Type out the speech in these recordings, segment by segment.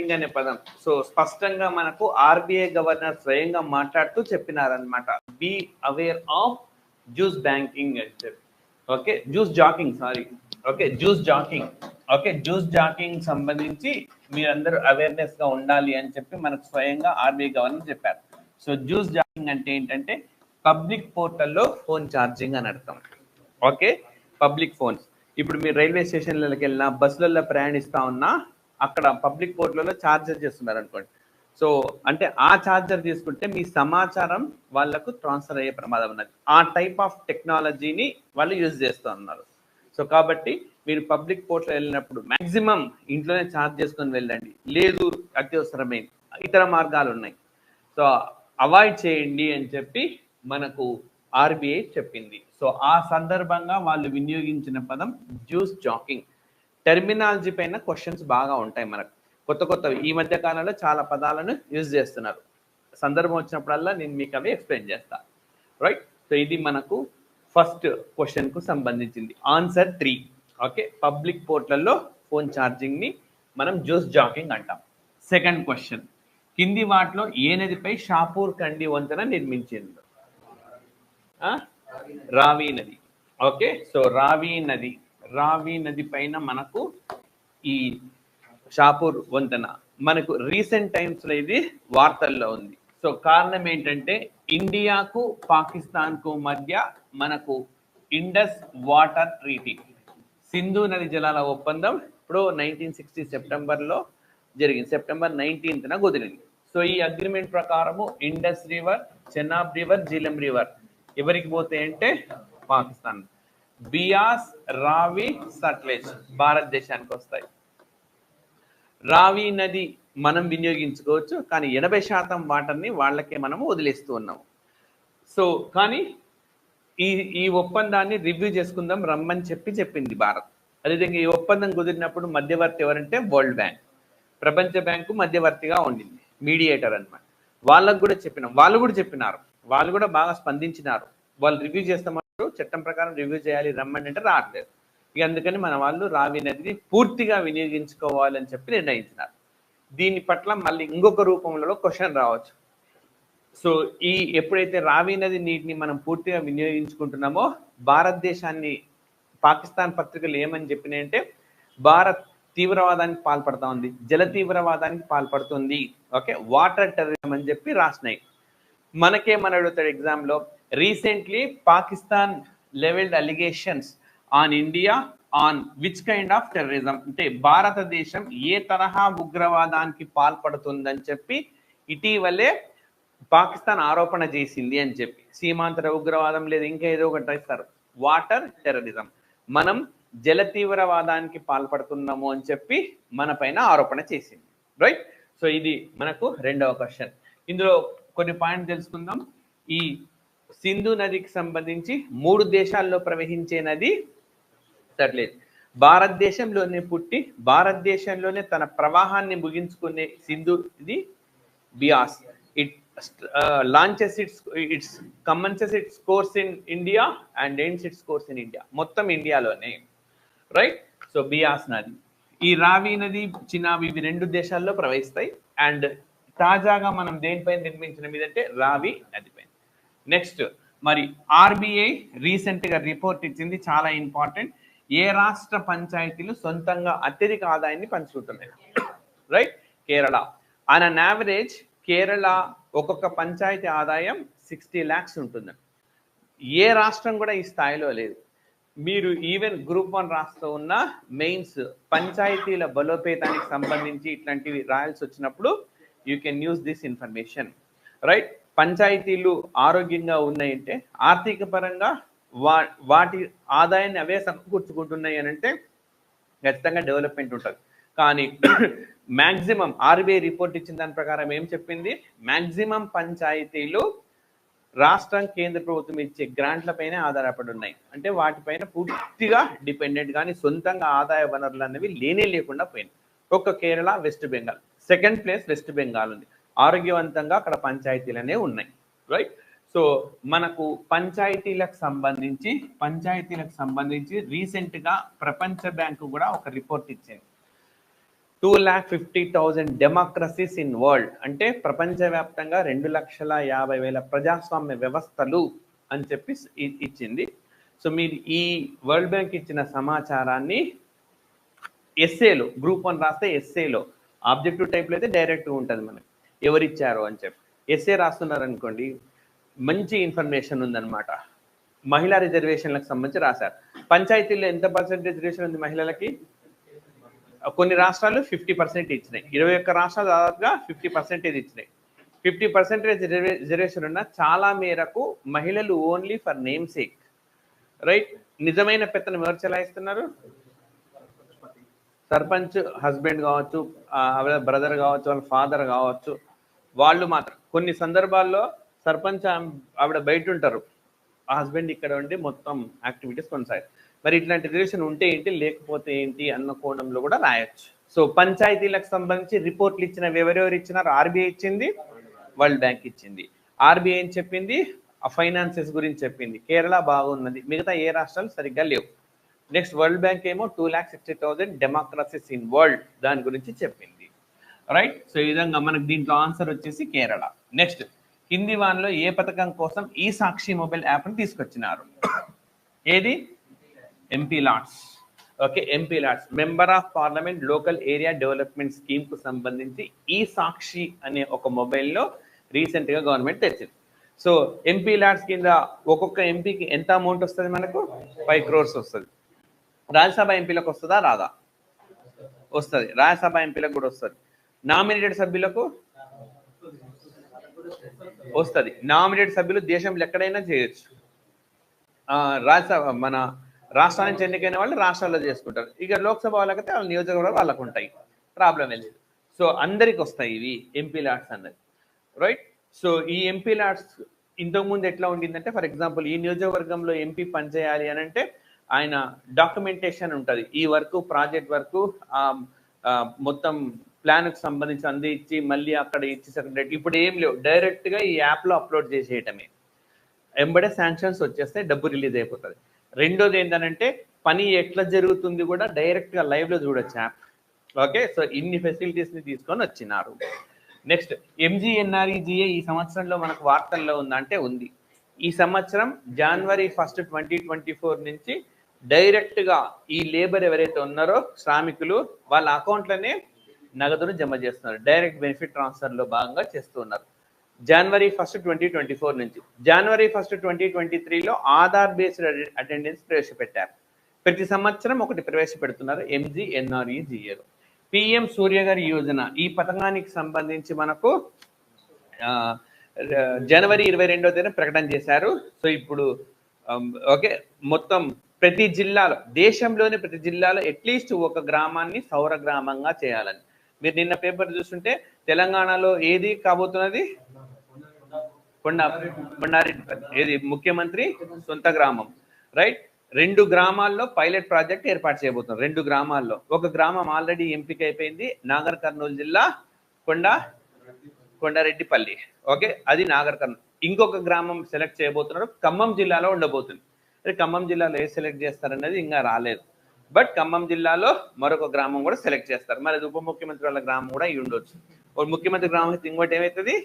Banking అనే పదం so స్పష్టంగా మనకు ఆర్బీఐ గవర్నర్ స్వయంగా మాట్లాడుతూ చెప్పినారనమాట. Be aware of juice banking అని చెప్పి. Okay, juice jacking, sorry, okay, juice jacking. Okay, juice jacking సంబంధించి మీరందరూ అవేర్నెస్ గా ఉండాలి అని చెప్పి మనకు స్వయంగా ఆర్బీఐ గవర్నర్ చెప్పారు. సో జ్యూస్ జాకింగ్ అంటే ఏంటంటే పబ్లిక్ పోర్టల్లో ఫోన్ ఛార్జింగ్ అని అర్థం. Okay, public phones. ఇప్పుడు మీరు రైల్వే స్టేషన్లకి వెళ్ళినా బస్సులలో ప్రయాణిస్తా ఉన్నా అక్కడ పబ్లిక్ పోర్ట్లలో ఛార్జర్ చేస్తున్నారు అనుకోండి. సో అంటే ఆ ఛార్జర్ తీసుకుంటే మీ సమాచారం వాళ్ళకు ట్రాన్స్ఫర్ అయ్యే ప్రమాదం ఉన్నది. ఆ టైప్ ఆఫ్ టెక్నాలజీని వాళ్ళు యూజ్ చేస్తూ ఉన్నారు. సో కాబట్టి మీరు పబ్లిక్ పోర్ట్లో వెళ్ళినప్పుడు మ్యాక్సిమం ఇంట్లోనే ఛార్జ్ చేసుకొని వెళ్ళండి. లేదు అత్యవసరమైన ఇతర మార్గాలు ఉన్నాయి, సో అవాయిడ్ చేయండి అని చెప్పి మనకు ఆర్బీఐ చెప్పింది. సో ఆ సందర్భంగా వాళ్ళు వినియోగించిన పదం జ్యూస్ జాకింగ్. టెర్మినాలజీ పైన క్వశ్చన్స్ బాగా ఉంటాయి మనకు, కొత్త కొత్తవి. ఈ మధ్య కాలంలో చాలా పదాలను యూజ్ చేస్తున్నారు. సందర్భం వచ్చినప్పుడల్లా నేను మీకు అవి ఎక్స్ప్లెయిన్ చేస్తా. రైట్, సో ఇది మనకు ఫస్ట్ క్వశ్చన్ కు సంబంధించింది. ఆన్సర్ 3. ఓకే, పబ్లిక్ పోర్ట్లలో ఫోన్ ఛార్జింగ్ ని మనం జ్యూస్ జాకింగ్ అంటాం. సెకండ్ క్వశ్చన్, కింది వాటిలో ఏ నదిపై షాపూర్ కండి వంతెన నిర్మించింది? రావి నది. ఓకే, సో రావి నది పైన మనకు ఈ షాపూర్ వంతెన మనకు రీసెంట్ టైమ్స్ లో ఇది వార్తల్లో ఉంది. సో కారణం ఏంటంటే ఇండియాకు పాకిస్తాన్కు మధ్య మనకు ఇండస్ వాటర్ ట్రీటీ, సింధు నది జలాల ఒప్పందం ఇప్పుడు 1960 సెప్టెంబర్లో జరిగింది. సెప్టెంబర్ 19న కుదిరింది. సో ఈ అగ్రిమెంట్ ప్రకారము Indus river, Chenab river, Jhelum river ఎవరికి పోతాయి అంటే పాకిస్తాన్. బియాస్, రావి, సట్లెజ్ భారతదేశానికి వస్తాయి. రావి నది మనం వినియోగించుకోవచ్చు, కానీ 80% వాటర్ని వాళ్ళకే మనము వదిలేస్తూ ఉన్నాము. సో కానీ ఈ ఒప్పందాన్ని రివ్యూ చేసుకుందాం రమ్మని చెప్పింది భారత్. అదేవిధంగా ఈ ఒప్పందం కుదిరినప్పుడు మధ్యవర్తి ఎవరంటే వరల్డ్ బ్యాంక్, ప్రపంచ బ్యాంకు మధ్యవర్తిగా ఉండింది, మీడియేటర్ అన్నమాట. వాళ్ళకు కూడా చెప్పినాం, వాళ్ళు కూడా చెప్పినారు, వాళ్ళు కూడా బాగా స్పందించినారు. వాళ్ళు రివ్యూ చేస్తామన్నారు, చట్టం ప్రకారం రివ్యూ చేయాలి రమ్మని అంటే రావట్లేదు. ఇక అందుకని మన వాళ్ళు రావి నదిని పూర్తిగా వినియోగించుకోవాలని చెప్పి నిర్ణయించినారు. దీని పట్ల మళ్ళీ ఇంకొక రూపంలో క్వశ్చన్ రావచ్చు. సో ఎప్పుడైతే రావి నది నీటిని మనం పూర్తిగా వినియోగించుకుంటున్నామో భారతదేశాన్ని పాకిస్తాన్ పత్రికలు ఏమని చెప్పినాయంటే భారత్ తీవ్రవాదానికి పాల్పడతా ఉంది, జల తీవ్రవాదానికి పాల్పడుతుంది, ఓకే, వాటర్ టెర్రరిజం అని చెప్పి రాసినాయి. మనకేమని అడుగుతాడు ఎగ్జామ్లో, recently Pakistan levelled allegations on India on which kind of terrorism, అంటే భారతదేశం ఏ తరహా ఉగ్రవాదానికి పాల్పడుతుందని చెప్పి ఇటీవలే పాకిస్తాన్ ఆరోపణ చేసింది అని చెప్పి. సీమాంతర ఉగ్రవాదం లేదా ఇంకా ఏదో ఒకటి రాస్తారు, వాటర్ టెర్రరిజం, మనం జల తీవ్రవాదానికి పాల్పడుతున్నాము అని చెప్పి మన పైన ఆరోపణ చేసింది. రైట్, సో ఇది మనకు రెండవ క్వశ్చన్. ఇందులో కొన్ని పాయింట్ తెలుసుకుందాం. ఈ సింధు నదికి సంబంధించి 3 దేశాల్లో ప్రవహించే నది సట్లెజ్. భారతదేశంలోనే పుట్టి భారతదేశంలోనే తన ప్రవాహాన్ని ముగించుకునే సింధు ఇది Beas. It launches it's commences it's course in India and ends it's course in India, మొత్తం ఇండియాలోనే. రైట్, సో బియాస్ నది, ఈ రావి నది, చినాబ్ ఇవి 2 దేశాల్లో ప్రవహిస్తాయి. అండ్ తాజాగా మనం దేనిపైన నిర్మించిన మీదంటే రావి నదిపైన. నెక్స్ట్, మరి ఆర్బీఐ రీసెంట్ గా రిపోర్ట్ ఇచ్చింది, చాలా ఇంపార్టెంట్. ఏ రాష్ట్ర పంచాయతీలు సొంతంగా అత్యధిక ఆదాయాన్ని పంచుకుంటున్నాయి? Right, Kerala. On an average Kerala ఒక్కొక్క పంచాయతీ ఆదాయం 60 lakhs ఉంటుంది. ఏ రాష్ట్రం కూడా ఈ స్థాయిలో లేదు. మీరు ఈవెన్ గ్రూప్ 1 రాస్తూ ఉన్న మెయిన్స్ పంచాయతీల బలోపేతానికి సంబంధించి ఇట్లాంటివి రాయాల్సి వచ్చినప్పుడు you can use this information. Right, పంచాయతీలు ఆరోగ్యంగా ఉన్నాయంటే ఆర్థిక పరంగా వాటి ఆదాయాన్ని అవే సమకూర్చుకుంటున్నాయి అని అంటే ఖచ్చితంగా డెవలప్మెంట్ ఉంటుంది. కానీ మ్యాక్సిమం ఆర్బీఐ రిపోర్ట్ ఇచ్చిన దాని ప్రకారం ఏం చెప్పింది, మ్యాక్సిమం పంచాయతీలు రాష్ట్రం కేంద్ర ప్రభుత్వం ఇచ్చే గ్రాంట్లపైనే ఆధారపడి ఉన్నాయి. అంటే వాటిపైన పూర్తిగా డిపెండెంట్, కానీ సొంతంగా ఆదాయ వనరులు అనేవి లేకుండా పోయినాయి. ఒక్క Kerala, west Bengal, second place west Bengal ఉంది. ఆరోగ్యవంతంగా అక్కడ పంచాయతీలు అనేవి ఉన్నాయి. రైట్, సో మనకు పంచాయతీలకు సంబంధించి రీసెంట్గా ప్రపంచ బ్యాంకు కూడా ఒక రిపోర్ట్ ఇచ్చింది. 2,50,000 డెమోక్రసీస్ ఇన్ వరల్డ్, అంటే ప్రపంచవ్యాప్తంగా 2,50,000 ప్రజాస్వామ్య వ్యవస్థలు అని చెప్పి ఇచ్చింది. సో మీరు ఈ వరల్డ్ బ్యాంక్ ఇచ్చిన సమాచారాన్ని ఎస్ఏలో గ్రూప్ 1 రాస్తే ఎస్ఏలో ఆబ్జెక్టివ్ టైప్లో అయితే డైరెక్ట్గా ఉంటుంది మనకి ఎవరిచ్చారో అని చెప్పి. ఎస్ఏ రాస్తున్నారు అనుకోండి, మంచి ఇన్ఫర్మేషన్ ఉందన్నమాట. మహిళా రిజర్వేషన్లకు సంబంధించి రాశారు. పంచాయతీల్లో ఎంత పర్సెంటేజ్ రిజర్వేషన్ ఉంది మహిళలకి? కొన్ని రాష్ట్రాలు 50% ఇచ్చినాయి, 21 రాష్ట్రాలు దాదాపుగా 50% ఇచ్చినాయి. 50% రిజర్వేషన్ ఉన్న చాలా మేరకు మహిళలు only for name sake, right? నిజమైన పెత్తనం ఎవరు చెలాయిస్తున్నారు? సర్పంచ్ హస్బెండ్ కావచ్చు, ఆవిడ బ్రదర్ కావచ్చు, వాళ్ళ ఫాదర్ కావచ్చు, వాళ్ళు మాత్రం. కొన్ని సందర్భాల్లో సర్పంచ్ ఆవిడ బయట ఉంటారు, ఆ హస్బెండ్ ఇక్కడ ఉండి మొత్తం యాక్టివిటీస్ కొనసాగాయి. మరి ఇట్లాంటి రిలేషన్ ఉంటే ఏంటి, లేకపోతే ఏంటి అన్న కోణంలో కూడా రాయొచ్చు. సో పంచాయతీలకు సంబంధించి రిపోర్ట్లు ఇచ్చినవి ఎవరెవరు ఇచ్చినారు? ఆర్బీఐ ఇచ్చింది, వరల్డ్ బ్యాంక్ ఇచ్చింది. ఆర్బీఐ ఏం చెప్పింది? ఆ ఫైనాన్సెస్ గురించి చెప్పింది. కేరళ బాగున్నది, మిగతా ఏ రాష్ట్రాలు సరిగ్గా లేవు. నెక్స్ట్ వరల్డ్ బ్యాంక్ ఏమో 2,60,000 డెమోక్రసీస్ ఇన్ వరల్డ్, దాని గురించి చెప్పింది, రైట్? సో ఈ విధంగా మనకు దీంట్లో ఆన్సర్ వచ్చేసి కేరళ. నెక్స్ట్ హిందీ వాన్లో ఏ పథకం కోసం ఈ సాక్షి మొబైల్ యాప్ని తీసుకొచ్చినారు? ఏది? MP LADS. Okay, MP LADS member of parliament local area development scheme కు సంబంధించి ఈ సాక్షి అనే ఒక మొబైల్లో రీసెంట్ గా గవర్నమెంట్ తెచ్చింది. సో ఎంపీ లాట్స్ కింద ఒక్కొక్క ఎంపీకి ఎంత అమౌంట్ వస్తుంది? మనకు 5 crores వస్తుంది. రాజ్యసభ ఎంపీలకు వస్తుందా రాదా? వస్తుంది. రాజ్యసభ ఎంపీలకు కూడా వస్తుంది. నామినేటెడ్ సభ్యులకు వస్తుంది. నామినేటెడ్ సభ్యులు దేశంలో ఎక్కడైనా చేయొచ్చు. రాజ్యసభ మన రాష్ట్రానికి ఎన్నికైన వాళ్ళు రాష్ట్రాల్లో చేసుకుంటారు. ఇక లోక్సభ వాళ్ళకైతే వాళ్ళ నియోజకవర్గాలు వాళ్ళకు ఉంటాయి, ప్రాబ్లం లేదు. సో అందరికి వస్తాయి ఇవి ఎంపీ లాట్స్ అన్నది, రైట్? సో ఈ ఎంపీ లాట్స్ ఇంతకుముందు ఎట్లా ఉండిందంటే, ఫర్ ఎగ్జాంపుల్ ఈ నియోజకవర్గంలో ఎంపీ పనిచేయాలి అని అంటే ఆయన డాక్యుమెంటేషన్ ఉంటుంది, ఈ వర్క్ ప్రాజెక్ట్ వర్క్ మొత్తం ప్లాన్కి సంబంధించి అందించి మళ్ళీ అక్కడ ఇచ్చి సెక్రటరీ. ఇప్పుడు ఏం లేవు, డైరెక్ట్గా ఈ యాప్లో అప్లోడ్ చేసేయటమే, ఎంబడే శాంక్షన్స్ వచ్చేస్తే డబ్బు రిలీజ్ అయిపోతుంది. రెండోది ఏంటంటే పని ఎట్లా జరుగుతుంది కూడా డైరెక్ట్గా లైవ్లో చూడొచ్చు యాప్. ఓకే, సో ఇన్ని ఫెసిలిటీస్ని తీసుకొని వచ్చినారు. నెక్స్ట్ ఎంజీఎన్ఆర్ఈజీఏ ఈ సంవత్సరంలో మనకు వార్తల్లో ఉందంటే ఉంది. ఈ సంవత్సరం January 1, 2024 నుంచి డైరెక్ట్గా ఈ లేబర్ ఎవరైతే ఉన్నారో శ్రామికులు వాళ్ళ అకౌంట్లోనే నగదును జమ చేస్తున్నారు. డైరెక్ట్ బెనిఫిట్ ట్రాన్స్ఫర్లో భాగంగా చేస్తూ ఉన్నారు. January 1, 2024 నుంచి January 1, 2023లో ఆధార్ బేస్డ్ అటెండెన్స్ ప్రవేశపెట్టారు. ప్రతి సంవత్సరం ఒకటి ప్రవేశపెడుతున్నారు ఎంజీఎన్ఆర్ఈజీఏలో. పిఎం సూర్యఘర్ యోజన ఈ పథకానికి సంబంధించి మనకు January 22న ప్రకటన చేశారు. సో ఇప్పుడు ఓకే, మొత్తం ప్రతి జిల్లాలో, దేశంలోని ప్రతి జిల్లాలో అట్లీస్ట్ ఒక గ్రామాన్ని సౌర గ్రామంగా చేయాలని. మీరు నిన్న పేపర్ చూస్తుంటే తెలంగాణలో ఏది కాబోతున్నది? కొండారెడ్డిపల్లి, ఏది ముఖ్యమంత్రి సొంత గ్రామం, రైట్? 2 గ్రామాల్లో పైలట్ ప్రాజెక్ట్ ఏర్పాటు చేయబోతున్నారు. 2 గ్రామాల్లో. ఒక గ్రామం ఆల్రెడీ ఎంపిక అయిపోయింది, నాగర్ కర్నూలు జిల్లా కొండారెడ్డిపల్లి. ఓకే, అది నాగర్ కర్నూలు. ఇంకొక గ్రామం సెలెక్ట్ చేయబోతున్నారు, ఖమ్మం జిల్లాలో ఉండబోతుంది. ఖమ్మం జిల్లాలో ఏ సెలెక్ట్ చేస్తారనేది ఇంకా రాలేదు, బట్ ఖమ్మం జిల్లాలో మరొక గ్రామం కూడా సెలెక్ట్ చేస్తారు. మరి అది ఉప ముఖ్యమంత్రి వాళ్ళ గ్రామం కూడా అయి ఉండొచ్చు. ఒక ముఖ్యమంత్రి గ్రామం అయితే ఇంకోటి ఏమవుతుంది?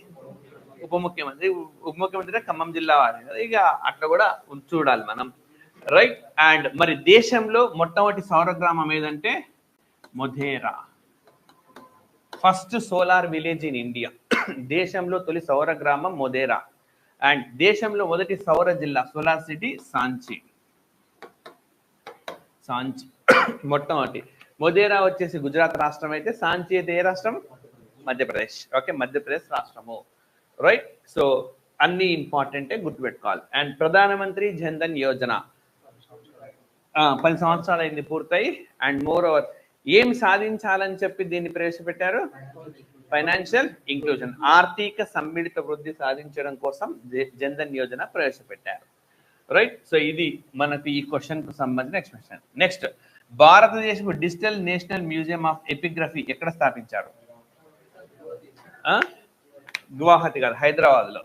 ఉప ముఖ్యమంత్రి ఖమ్మం జిల్లా వారి, ఇక అట్లా కూడా చూడాలి మనం, రైట్? అండ్ మరి దేశంలో మొట్టమొదటి సౌర గ్రామం ఏదంటే Modhera, first solar village in India. దేశంలో తొలి సౌర గ్రామం మొధేరా. అండ్ దేశంలో మొదటి సౌర జిల్లా సోలార్ సిటీ సాంచి మొట్టమొదటి. మొధేరా వచ్చేసి గుజరాత్ రాష్ట్రం అయితే సాంచి అయితే ఏ రాష్ట్రం? మధ్యప్రదేశ్. ఓకే, మధ్యప్రదేశ్ రాష్ట్రము, రైట్? సో అన్ని ఇంపార్టెంటే, గుర్తుపెట్టుకోవాలి. అండ్ ప్రధానమంత్రి జన్ధన్ యోజన 10 సంవత్సరాలు అయింది పూర్తయి. అండ్ మోర్ ఓవర్ ఏం సాధించాలని చెప్పి దీన్ని ప్రవేశపెట్టారు? ఫైనాన్షియల్ ఇంక్లూజన్, ఆర్థిక సమ్మిళిత వృద్ధి సాధించడం కోసం జన్ధన్ యోజన ప్రవేశపెట్టారు, రైట్? సో ఇది మనకు ఈ క్వశ్చన్ కు సంబంధించిన ఎక్స్ప్లెనేషన్. నెక్స్ట్, భారతదేశపు digital national museum of epigraphy ఎక్కడ స్థాపించారు? గువాహతి కాదు, హైదరాబాద్ లో.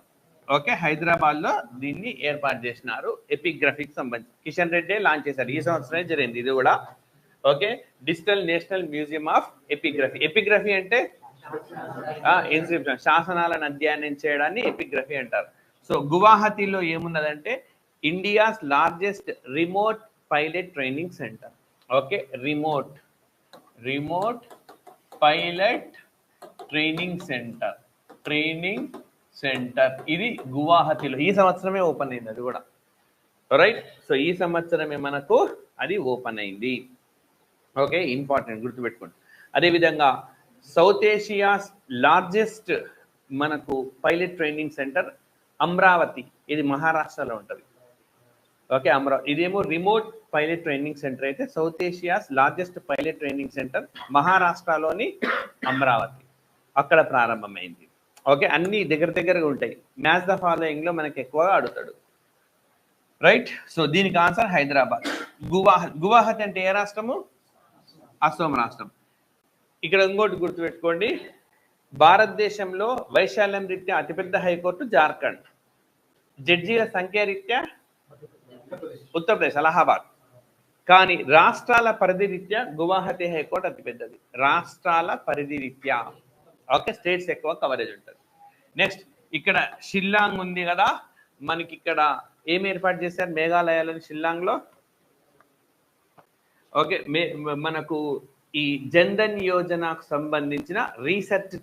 ఓకే, హైదరాబాద్ లో దీన్ని ఏర్పాటు చేసినారు. ఎపిగ్రఫీకి సంబంధించి కిషన్ రెడ్డి లాంచ్ చేశారు. ఈ సంవత్సరమే జరిగింది ఇది కూడా. Okay, digital national museum of epigraphy. Epigraphy అంటే ఇన్స్క్రిప్షన్, శాసనాలను అధ్యయనం చేయడాన్ని ఎపిగ్రఫీ అంటారు. సో గువాహతిలో ఏమున్నదంటే India's largest remote pilot training centre. Okay, remote pilot training centre ఇది గువాహతిలో ఈ సంవత్సరమే ఓపెన్ అయింది అది కూడా. రైట్, సో ఈ సంవత్సరమే మనకు అది ఓపెన్ అయింది. ఓకే, ఇంపార్టెంట్ గుర్తుపెట్టుకోండి. అదేవిధంగా సౌత్ ఏషియాస్ లార్జెస్ట్ మనకు పైలట్ ట్రైనింగ్ సెంటర్ అమరావతి, ఇది మహారాష్ట్రలో ఉంటుంది. ఓకే, అమరావతి ఇదేమో రిమోట్ పైలట్ ట్రైనింగ్ సెంటర్ అయితే south Asia's largest pilot training centre మహారాష్ట్రలోని అమరావతి, అక్కడ ప్రారంభమైంది. ఓకే, అన్ని దగ్గరగా ఉంటాయి. మ్యాచ్ ద ఫాలోయింగ్ లో మనకి ఎక్కువగా అడుగుతాడు. రైట్, సో దీనికి ఆన్సర్ హైదరాబాద్. గువాహతి అంటే ఏ రాష్ట్రము? అస్సాం రాష్ట్రం. ఇక్కడ ఇంకోటి గుర్తుపెట్టుకోండి, భారతదేశంలో వైశాల్యం రీత్యా అతిపెద్ద హైకోర్టు జార్ఖండ్, జడ్జీల సంఖ్య రీత్యా ఉత్తరప్రదేశ్ అలహాబాద్. కానీ రాష్ట్రాల పరిధి రీత్యా గువాహతి హైకోర్టు అతిపెద్దది. రాష్ట్రాల పరిధి రీత్యా. ఓకే, స్టేట్స్ ఎక్కువ కవరేజ్ ఉంటుంది. నెక్స్ట్ ఇక్కడ షిల్లాంగ్ ఉంది కదా, మనకి ఇక్కడ ఏం ఏర్పాటు చేశారు మేఘాలయాలోని షిల్లాంగ్లో? ఓకే, మనకు ఈ జన్ధన్ యోజనకు సంబంధించిన రీసెర్చ్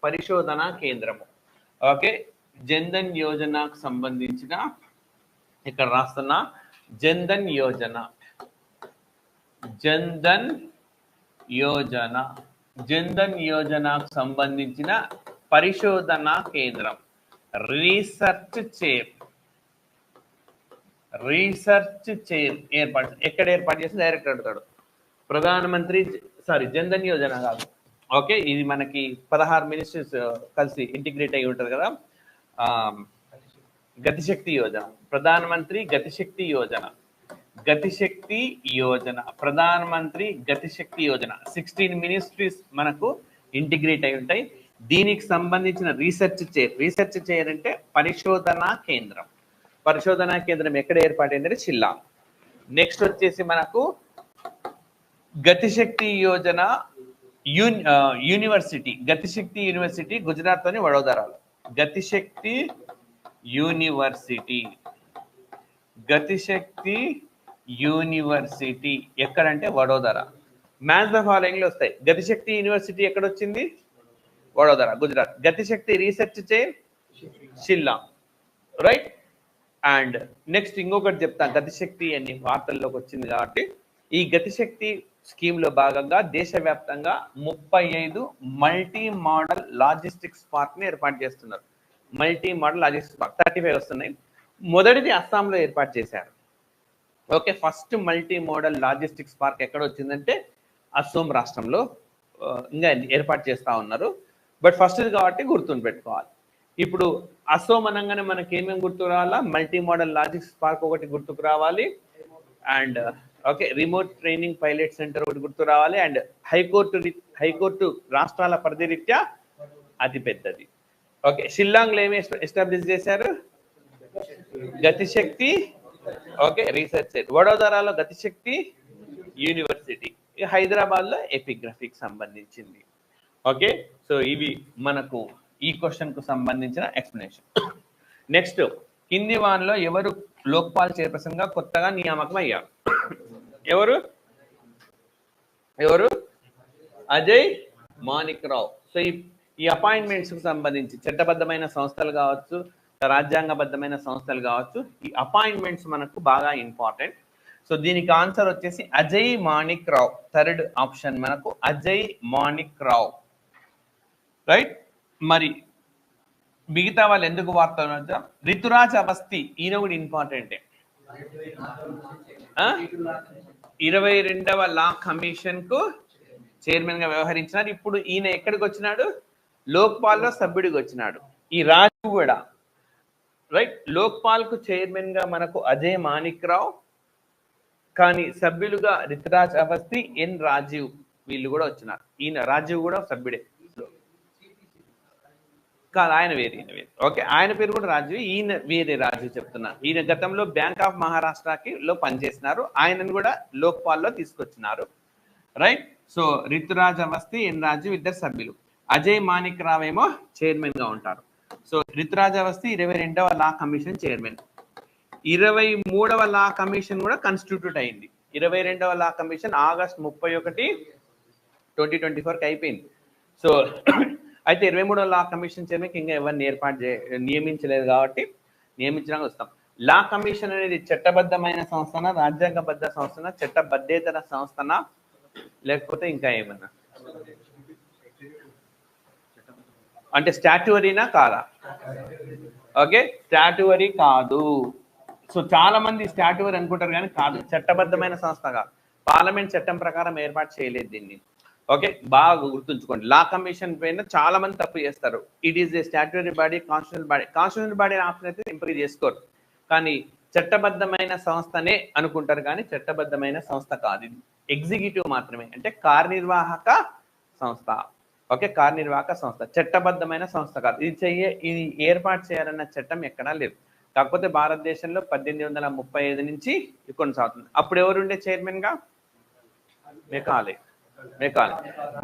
పరిశోధనా కేంద్రము. ఓకే, జన్ధన్ యోజనకు సంబంధించిన ఇక్కడ రాస్తున్నా జన్ధన్ యోజనకు సంబంధించిన పరిశోధనా కేంద్రం రీసెర్చ్ చైర్ ఎక్కడ ఏర్పాటు చేసి డైరెక్ట్ అడుగుతాడు. ప్రధానమంత్రి జన్ధన్ యోజన కాదు. ఓకే, ఇది మనకి 16 మినిస్ట్రీస్ కలిసి ఇంటిగ్రేట్ అయి ఉంటుంది కదా. గతిశక్తి యోజన, ప్రధానమంత్రి గతిశక్తి యోజన, ప్రధానమంత్రి గతిశక్తి యోజన. 16 మినిస్ట్రీస్ మనకు ఇంటిగ్రేట్ అయి ఉంటాయి. దీనికి సంబంధించిన రీసెర్చ్ చైర్ అంటే పరిశోధనా కేంద్రం ఎక్కడ ఏర్పాటైందంటే షిల్లాంగ్. నెక్స్ట్ వచ్చేసి మనకు గతిశక్తి యోజన యూనివర్సిటీ, గుజరాత్ లోని వడోదరాలో. గతిశక్తి యూనివర్సిటీ ఎక్కడంటే వడోదర. మ్యాచ్ ద ఫాలోయింగ్ లో వస్తాయి. గతిశక్తి యూనివర్సిటీ ఎక్కడ వచ్చింది? Vadodara, Gujarat. Gatishakti research chair Shillong. Right, and next ఇంకొకటి చెప్తా, గతిశక్తి అని వార్తల్లోకి వచ్చింది కాబట్టి ఈ గతిశక్తి స్కీమ్ లో భాగంగా దేశవ్యాప్తంగా 35 మల్టీ మోడల్ లాజిస్టిక్స్ పార్క్ ని ఏర్పాటు చేస్తున్నారు. మల్టీ మోడల్ లాజిస్టిక్స్ పార్క్ 35 వస్తున్నాయి. మొదటిది అస్సాంలో ఏర్పాటు చేశారు. Okay, first multi modal logistics park ఎక్కడ వచ్చిందంటే అస్సాం రాష్ట్రంలో ఇంకా ఏర్పాటు చేస్తా ఉన్నారు. బట్ ఫస్ట్ కాబట్టి గుర్తుని పెట్టుకోవాలి. ఇప్పుడు అస్సాం అనగానే మనకి ఏమేమి గుర్తుకు రావాలా? మల్టీ మోడల్ లాజిస్టిక్స్ పార్క్ ఒకటి గుర్తుకు రావాలి, and okay remote training pilot centre ఒకటి గుర్తు రావాలి, అండ్ హైకోర్టు రాష్ట్రాల పరిధి రీత్యా అతి పెద్దది. ఓకే, షిల్లాంగ్ లో ఏమి ఎస్టాబ్లిష్ చేశారు? గతిశక్తి రీసెర్చ్ సెంటర్. వడోదరాలో గతిశక్తి యూనివర్సిటీ. హైదరాబాద్ లో ఎపిగ్రఫీకి సంబంధించింది. ఓకే, సో ఇవి మనకు ఈ క్వశ్చన్ కు సంబంధించిన ఎక్స్ప్లెనేషన్. నెక్స్ట్, కింది వాన్లో ఎవరు లోక్పాల్ చైర్పర్సన్ గా కొత్తగా నియామకం అయ్యారు? ఎవరు? అజయ్ మాణిక్ రావు. సో ఈ అపాయింట్మెంట్స్ కు సంబంధించి చట్టబద్ధమైన సంస్థలు కావచ్చు, రాజ్యాంగబద్ధమైన సంస్థలు కావచ్చు, ఈ అపాయింట్మెంట్స్ మనకు బాగా ఇంపార్టెంట్. సో దీనికి ఆన్సర్ వచ్చేసి అజయ్ మాణిక్ రావు. థర్డ్ ఆప్షన్ మనకు అజయ్ మాణిక్ రావు. రైట్, మరి మిగతా వాళ్ళు ఎందుకు వార్త? రితురాజ్ అవస్థి, ఈయన కూడా ఇంపార్టెంటే. 22వ లా కమిషన్ కు చైర్మన్ గా వ్యవహరించినారు. ఇప్పుడు ఈయన ఎక్కడికి వచ్చినాడు? లోక్పాల్ లో సభ్యుడికి వచ్చినాడు. ఈ రాజు కూడా రైట్, లోక్పాల్ కు చైర్మన్ గా మనకు అజయ్ మాణిక్ రావు, కానీ సభ్యులుగా రితురాజ్ అవస్థి, ఎన్ రాజీవ్ వీళ్ళు కూడా వచ్చినారు. ఈయన రాజీవ్ కూడా సభ్యుడే కాదు, ఆయన వేరే. ఓకే, ఆయన పేరు కూడా రాజీవ్, ఈయన వేరే రాజీవ్ చెప్తున్నా. ఈయన గతంలో బ్యాంక్ ఆఫ్ మహారాష్ట్రకి లో పనిచేసినారు. ఆయనను కూడా లోక్పాల్ లో తీసుకొచ్చినారు. Right. So Rituraj Awasthi, N Raju ఇద్దరు సభ్యులు. అజయ్ మాణిక్ రావు ఏమో చైర్మన్ గా ఉంటారు. సో రితురాజ్ అవస్థి 22వ లా కమిషన్ చైర్మన్. 23వ లా కమిషన్ కూడా కాన్స్టిట్యూట్ అయింది. 22వ లా కమిషన్ ఆగస్ట్ 31, 2024 అయిపోయింది. సో అయితే 23వ లా కమిషన్ చైర్మన్ ఇంకా ఎవరిని నియమించలేదు కాబట్టి నియమించడానికి వస్తాం. లా కమిషన్ అనేది చట్టబద్ధమైన సంస్థన, రాజ్యాంగబద్ధ సంస్థన, చట్టబద్ధేతర సంస్థన, లేకపోతే ఇంకా ఏమన్నా అంటే స్టాట్యువరీనా కాదా? ఓకే, స్టాట్యువరీ కాదు. సో చాలా మంది స్టాట్యువరీ అనుకుంటారు కానీ కాదు, చట్టబద్ధమైన సంస్థ కాదు. పార్లమెంట్ చట్టం ప్రకారం ఏర్పాటు చేయలేదు దీన్ని. ఓకే, బాగా గుర్తుంచుకోండి. లా కమిషన్ పైన చాలా మంది తప్పు చేస్తారు. It is a statutory body, constitutional body. Constitutional body option అయితే ఇంప్రూవ్ చేసుకోరు, కానీ చట్టబద్ధమైన సంస్థనే అనుకుంటారు, కానీ చట్టబద్ధమైన సంస్థ కాదు. ఇది ఎగ్జిక్యూటివ్ మాత్రమే, అంటే కార్యనిర్వాహక సంస్థ. ఓకే, కార్యనిర్వాహక సంస్థ, చట్టబద్ధమైన సంస్థ కాదు. ఇది ఏర్పాటు చేయాలన్న చట్టం ఎక్కడా లేదు. కాకపోతే భారతదేశంలో 1835 నుంచి కొనసాగుతుంది. అప్పుడు ఎవరుండే చైర్మన్ గా? మెకాలే.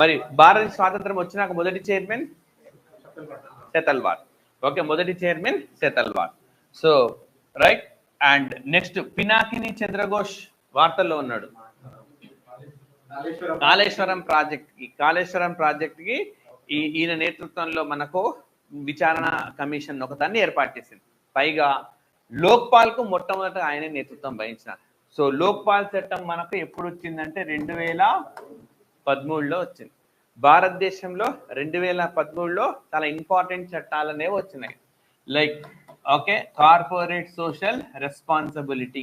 మరి భారత స్వాతంత్రం వచ్చినాక మొదటి చైర్మన్ సెతల్వార్. ఓకే, మొదటి chairman సెతల్వార్. So right. And next Pinakini Chandra Ghose వార్తల్లో ఉన్నాడు. కాళేశ్వరం ప్రాజెక్ట్ కి ఈయన నేతృత్వంలో మనకు విచారణ కమిషన్ ఒకదాన్ని ఏర్పాటు చేసింది. పైగా లోక్పాల్ కు మొట్టమొదట ఆయన నేతృత్వం వహించినారు. సో లోక్పాల్ చట్టం మనకు ఎప్పుడు వచ్చిందంటే 2013లో వచ్చింది. భారతదేశంలో 2013లో చాలా ఇంపార్టెంట్ చట్టాలు అనేవి వచ్చినాయి. Like okay, corporate social responsibility,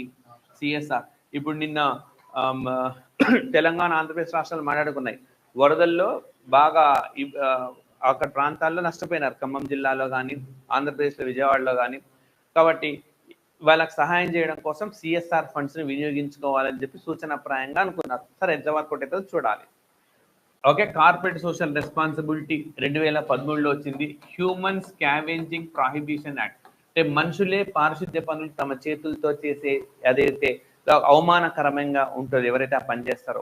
CSR. ఇప్పుడు నిన్న తెలంగాణ, ఆంధ్రప్రదేశ్ రాష్ట్రాలు మాట్లాడుకున్నాయి. వరదల్లో బాగా అక్కడ ప్రాంతాల్లో నష్టపోయినారు, ఖమ్మం జిల్లాలో కానీ, ఆంధ్రప్రదేశ్లో విజయవాడలో కానీ. కాబట్టి వాళ్ళకి సహాయం చేయడం కోసం సిఎస్ఆర్ ఫండ్స్ని వినియోగించుకోవాలని చెప్పి సూచనప్రాయంగా అనుకున్నారు. సరే, ఎంతవరకు అయితే చూడాలి. ఓకే, కార్పొరేట్ సోషల్ రెస్పాన్సిబిలిటీ 2013లో వచ్చింది. హ్యూమన్ స్కావెంజింగ్ ప్రాహిబిషన్ యాక్ట్, అంటే మనుషులే పారిశుద్ధ్య పనులు తమ చేతులతో చేసే అదైతే అవమానకరంగా ఉంటుంది ఎవరైతే ఆ పని చేస్తారో,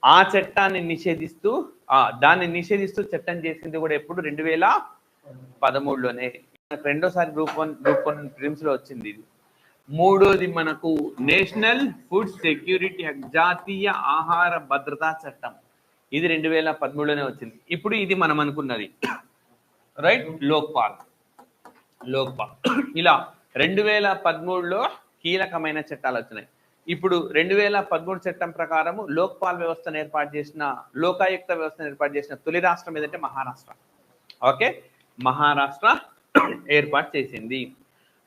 ఆ చట్టాన్ని దాన్ని నిషేధిస్తూ చట్టం చేసింది కూడా ఎప్పుడు 2013లోనే. రెండోసారి గ్రూప్ వన్ ప్రిలిమ్స్ లో వచ్చింది ఇది. మూడోది మనకు నేషనల్ ఫుడ్ సెక్యూరిటీ యాక్ట్, జాతీయ ఆహార భద్రతా చట్టం. ఇది 2013లోనే వచ్చింది. ఇప్పుడు ఇది మనం అనుకున్నది రైట్, లోక్పాల్. ఇలా 2013లో కీలకమైన చట్టాలు వచ్చినాయి. ఇప్పుడు 2013 చట్టం ప్రకారము లోక్పాల్ వ్యవస్థను ఏర్పాటు చేసిన, లోకాయుక్త వ్యవస్థను ఏర్పాటు చేసిన తొలి రాష్ట్రం ఏదంటే మహారాష్ట్ర. ఓకే, మహారాష్ట్ర ఏర్పాటు చేసింది.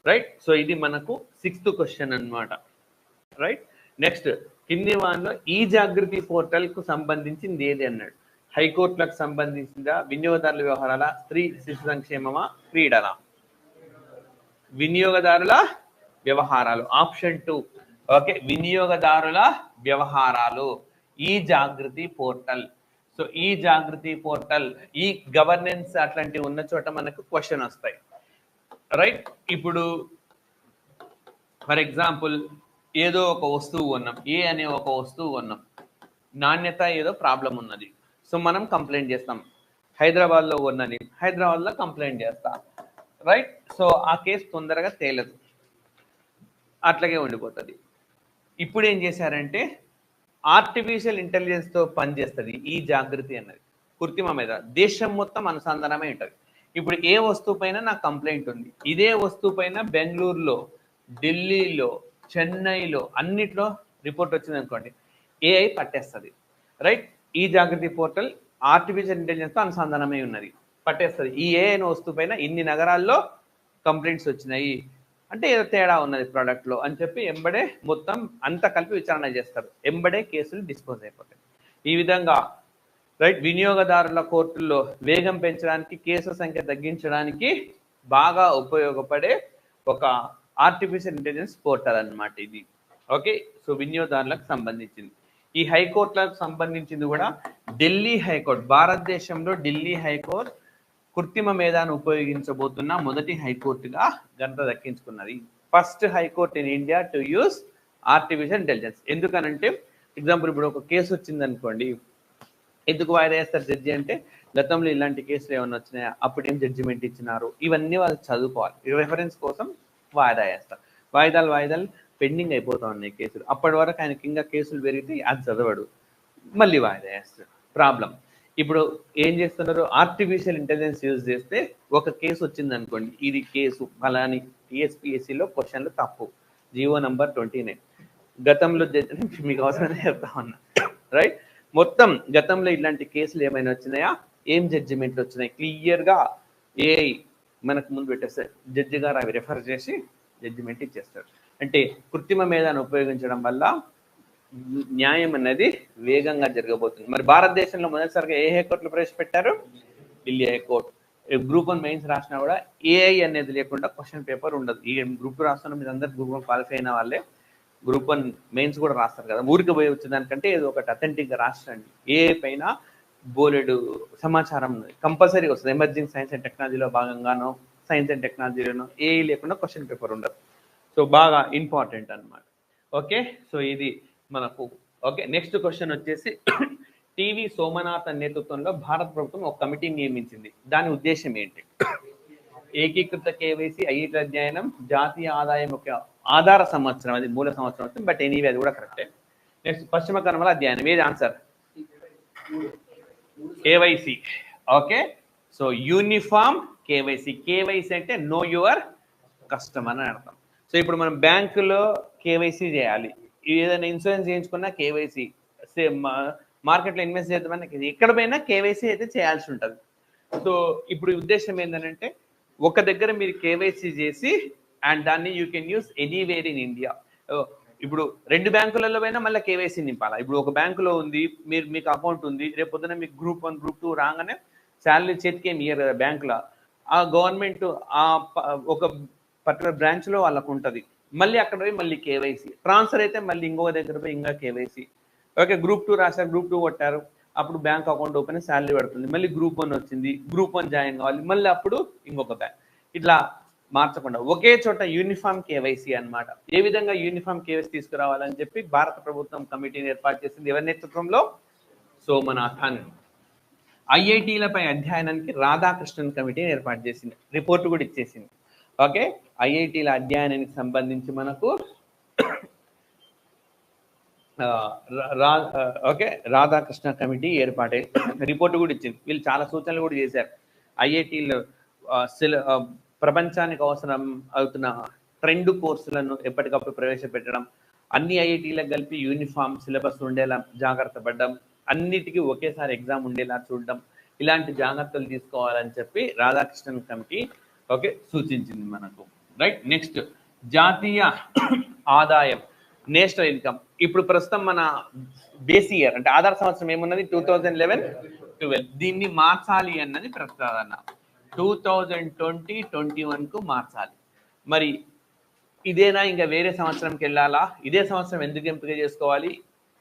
రైట్. సో ఇది మనకు 6th క్వశ్చన్ అన్నమాట. రైట్. నెక్స్ట్, కింది వాన్లో ఈ జాగృతి పోర్టల్ కు సంబంధించింది ఏది అన్నాడు. హైకోర్టులకు సంబంధించిందా, వినియోగదారుల వ్యవహారాల, స్త్రీ శిశు సంక్షేమమా, క్రీడల? వినియోగదారుల వ్యవహారాలు, ఆప్షన్ 2. ఓకే, వినియోగదారుల వ్యవహారాలు, ఈ జాగృతి పోర్టల్. సో ఈ జాగృతి పోర్టల్, ఈ గవర్నెన్స్ అట్లాంటివి ఉన్న చోట మనకు క్వశ్చన్ వస్తాయి. రైట్. ఇప్పుడు ఫర్ ఎగ్జాంపుల్ ఏదో ఒక వస్తువు కొన్నాం, ఏ అనే ఒక వస్తువు కొన్నాం, నాణ్యత ఏదో ప్రాబ్లం ఉన్నది. సో మనం కంప్లైంట్ చేస్తాం. హైదరాబాద్లో కొన్నది, హైదరాబాద్లో కంప్లైంట్ చేస్తా. రైట్. సో ఆ కేసు తొందరగా తేలదు, అట్లాగే ఉండిపోతుంది. ఇప్పుడు ఏం చేశారంటే ఆర్టిఫిషియల్ ఇంటెలిజెన్స్తో పనిచేస్తుంది ఈ జాగృతి అన్నది. కృత్రిమ మీద దేశం మొత్తం అనుసంధానమై ఉంటుంది. ఇప్పుడు ఏ వస్తువు పైన నాకు కంప్లైంట్ ఉంది, ఇదే వస్తువు పైన బెంగళూరులో, ఢిల్లీలో, చెన్నైలో అన్నిట్లో రిపోర్ట్ వచ్చింది అనుకోండి, ఏఐ పట్టేస్తుంది. రైట్. ఈ జాగృతి పోర్టల్ ఆర్టిఫిషియల్ ఇంటెలిజెన్స్తో అనుసంధానమై ఉన్నది, పట్టేస్తుంది. ఈ ఏఐ అనే వస్తువు పైన ఇన్ని నగరాల్లో కంప్లైంట్స్ వచ్చినాయి అంటే ఏదో తేడా ఉన్నది ప్రోడక్ట్లో అని చెప్పి ఎంబడే మొత్తం అంతా కలిపి విచారణ చేస్తారు. ఎంబడే కేసులు డిస్పోజ్ అయిపోతాయి. ఈ విధంగా రైట్, వినియోగదారుల కోర్టుల్లో వేగం పెంచడానికి, కేసుల సంఖ్య తగ్గించడానికి బాగా ఉపయోగపడే ఒక ఆర్టిఫిషియల్ ఇంటెలిజెన్స్ పోర్టల్ అన్నమాట ఇది. ఓకే. సో వినియోగదారులకు సంబంధించింది. ఈ హైకోర్టులకు సంబంధించింది కూడా ఢిల్లీ హైకోర్టు, భారతదేశంలో ఢిల్లీ హైకోర్టు కృత్రిమ మేధాను ఉపయోగించబోతున్న మొదటి హైకోర్టుగా ఘనత దక్కించుకున్నది. First high court in India to use artificial intelligence. ఎందుకనంటే ఎగ్జాంపుల్ ఇప్పుడు ఒక కేసు వచ్చింది అనుకోండి, ఎందుకు వాయిదా వేస్తారు జడ్జి అంటే గతంలో ఇలాంటి కేసులు ఏమైనా వచ్చినాయా, అప్పుడు ఏం జడ్జిమెంట్ ఇచ్చినారు, ఇవన్నీ వాళ్ళు చదువుకోవాలి. రెఫరెన్స్ కోసం వాయిదా వేస్తారు. వాయిదాలు పెండింగ్ అయిపోతా ఉన్నాయి కేసులు. అప్పటి వరకు ఆయనకి ఇంకా కేసులు పెరిగితే అది చదవడు, మళ్ళీ వాయిదా వేస్తాడు. ప్రాబ్లం. ఇప్పుడు ఏం చేస్తున్నారు, ఆర్టిఫిషియల్ ఇంటెలిజెన్స్ యూజ్ చేస్తే ఒక కేసు వచ్చింది అనుకోండి, ఇది కేసు ఫలాని టీఎస్పీఎస్సీలో క్వశ్చన్లు తప్పు, జీవో నంబర్ 29. గతంలో మీకు అవసరమే చెప్తా ఉన్నా, రైట్? మొత్తం గతంలో ఇలాంటి కేసులు ఏమైనా వచ్చినాయా, ఏం జడ్జిమెంట్లు వచ్చినాయి, క్లియర్గా ఏఐ మనకు ముందు పెట్టేస్తారు. జడ్జి గారు అవి రెఫర్ చేసి జడ్జిమెంట్ ఇచ్చేస్తారు. అంటే కృత్రిమ మేధాన్ని ఉపయోగించడం వల్ల న్యాయం అనేది వేగంగా జరగబోతుంది. మరి భారతదేశంలో మొదటిసారిగా ఏ హైకోర్టులు ప్రవేశపెట్టారు? ఢిల్లీ హైకోర్టు. గ్రూప్ 1 మెయిన్స్ రాసినా కూడా ఏఐ అనేది లేకుండా క్వశ్చన్ పేపర్ ఉండదు. ఈ గ్రూప్ 2 రాస్తున్న మీరు అందరు గ్రూప్ 1 క్వాలిఫై అయిన వాళ్ళే గ్రూప్ 1 మెయిన్స్ కూడా రాస్తారు కదా. ఊరికి పోయి వచ్చేదానికంటే ఏదో ఒకటి అథెంటిక్గా రాసండి. ఏఐ పైన బోలెడు సమాచారం కంపల్సరీ వస్తుంది. ఎమర్జింగ్ సైన్స్ అండ్ టెక్నాలజీలో భాగంగానో, సైన్స్ అండ్ టెక్నాలజీలోనో ఏఐ లేకుండా క్వశ్చన్ పేపర్ ఉండదు. సో బాగా ఇంపార్టెంట్ అనమాట. ఓకే, సో ఇది మనకు. ఓకే, నెక్స్ట్ క్వశ్చన్ వచ్చేసి టీవీ సోమనాథన్ నేతృత్వంలో భారత ప్రభుత్వం ఒక కమిటీని నియమించింది. దాని ఉద్దేశం ఏంటి? ఏకీకృత కేవైసీ, ఐటీ అధ్యయనం, జాతీయ ఆదాయం యొక్క ఆధార సంవత్సరం, అది మూల సంవత్సరం వస్తుంది, బట్ ఎనీవే అది కూడా కరెక్టే. నెక్స్ట్ పశ్చిమ కనుమల అధ్యయనం, ఏది answer? KYC. Okay, so uniform KYC. KYC అంటే నో యువర్ కస్టమర్ అని అర్థం. సో ఇప్పుడు మనం బ్యాంకులో కేవైసీ చేయాలి, ఏదైనా ఇన్సూరెన్స్ చేయించుకున్నా కేవైసీ, సేమ్ మార్కెట్లో ఇన్వెస్ట్ చేద్దామని ఎక్కడ పోయినా కేవైసీ అయితే చేయాల్సి ఉంటుంది. సో ఇప్పుడు ఉద్దేశం ఏంటంటే ఒక దగ్గర మీరు కేవైసీ చేసి అండ్ దాన్ని you can use anywhere in India. ఇప్పుడు 2 బ్యాంకులలో పోయినా మళ్ళీ కేవైసీ నింపాలా. ఇప్పుడు ఒక బ్యాంకులో ఉంది, మీకు అకౌంట్ ఉంది, రేపు పొద్దున మీకు గ్రూప్ 1 గ్రూప్ 2 రాగానే శాలరీ చేతికి ఏమి ఇయ్యరు కదా బ్యాంకులో. ఆ గవర్నమెంట్ ఒక పర్టికులర్ బ్రాంచ్లో వాళ్ళకు ఉంటుంది, మళ్ళీ అక్కడ పోయి మళ్ళీ కేవైసీ. ట్రాన్స్ఫర్ అయితే మళ్ళీ ఇంకొక దగ్గర పోయి ఇంకా కేవైసీ. ఓకే, గ్రూప్ 2 రాశారు, గ్రూప్ 2 కొట్టారు, అప్పుడు బ్యాంక్ అకౌంట్ ఓపెన్ శాలరీ పడుతుంది, మళ్ళీ గ్రూప్ 1 వచ్చింది, గ్రూప్ 1 జాయిన్ కావాలి, మళ్ళీ అప్పుడు ఇంకొక బ్యాంక్. ఇట్లా మార్చకుండా ఒకే చోట యూనిఫామ్ కేవైసీ అన్నమాట. ఏ విధంగా యూనిఫామ్ కేవైసీ తీసుకురావాలని చెప్పి భారత ప్రభుత్వం కమిటీని ఏర్పాటు చేసింది. ఎవరి నేతృత్వంలో? సోమనాథన్. ఐఐటీలపై అధ్యయనానికి రాధాకృష్ణన్ కమిటీని ఏర్పాటు చేసింది, రిపోర్ట్ కూడా ఇచ్చేసింది. ఓకే, ఐఐటీల అధ్యయనానికి సంబంధించి మనకు ఓకే రాధాకృష్ణ కమిటీ ఏర్పాటై రిపోర్ట్ కూడా ఇచ్చింది. వీళ్ళు చాలా సూచనలు కూడా చేశారు. ఐఐటీలో ప్రపంచానికి అవసరం అవుతున్న ట్రెండ్ కోర్సులను ఎప్పటికప్పుడు ప్రవేశపెట్టడం, అన్ని ఐఐటీలకు కలిపి యూనిఫామ్ సిలబస్ ఉండేలా జాగ్రత్త పడడం, అన్నిటికీ ఒకేసారి ఎగ్జామ్ ఉండేలా చూడడం, ఇలాంటి జాగ్రత్తలు తీసుకోవాలని చెప్పి రాధాకృష్ణన్ కమిటీ ఓకే సూచించింది మనకు. రైట్, నెక్స్ట్ జాతీయ ఆదాయం, నేషనల్ ఇన్కమ్. ఇప్పుడు ప్రస్తుతం మన బేస్ ఇయర్ అంటే ఆధార సంవత్సరం ఏమున్నది? 2011-12. దీన్ని మార్చాలి అన్నది ప్రస్తావన. 2020-21కు మార్చాలి. మరి ఇదేనా ఇంకా వేరే సంవత్సరంకి వెళ్ళాలా? ఇదే సంవత్సరం ఎందుకు ఎంపిక చేసుకోవాలి?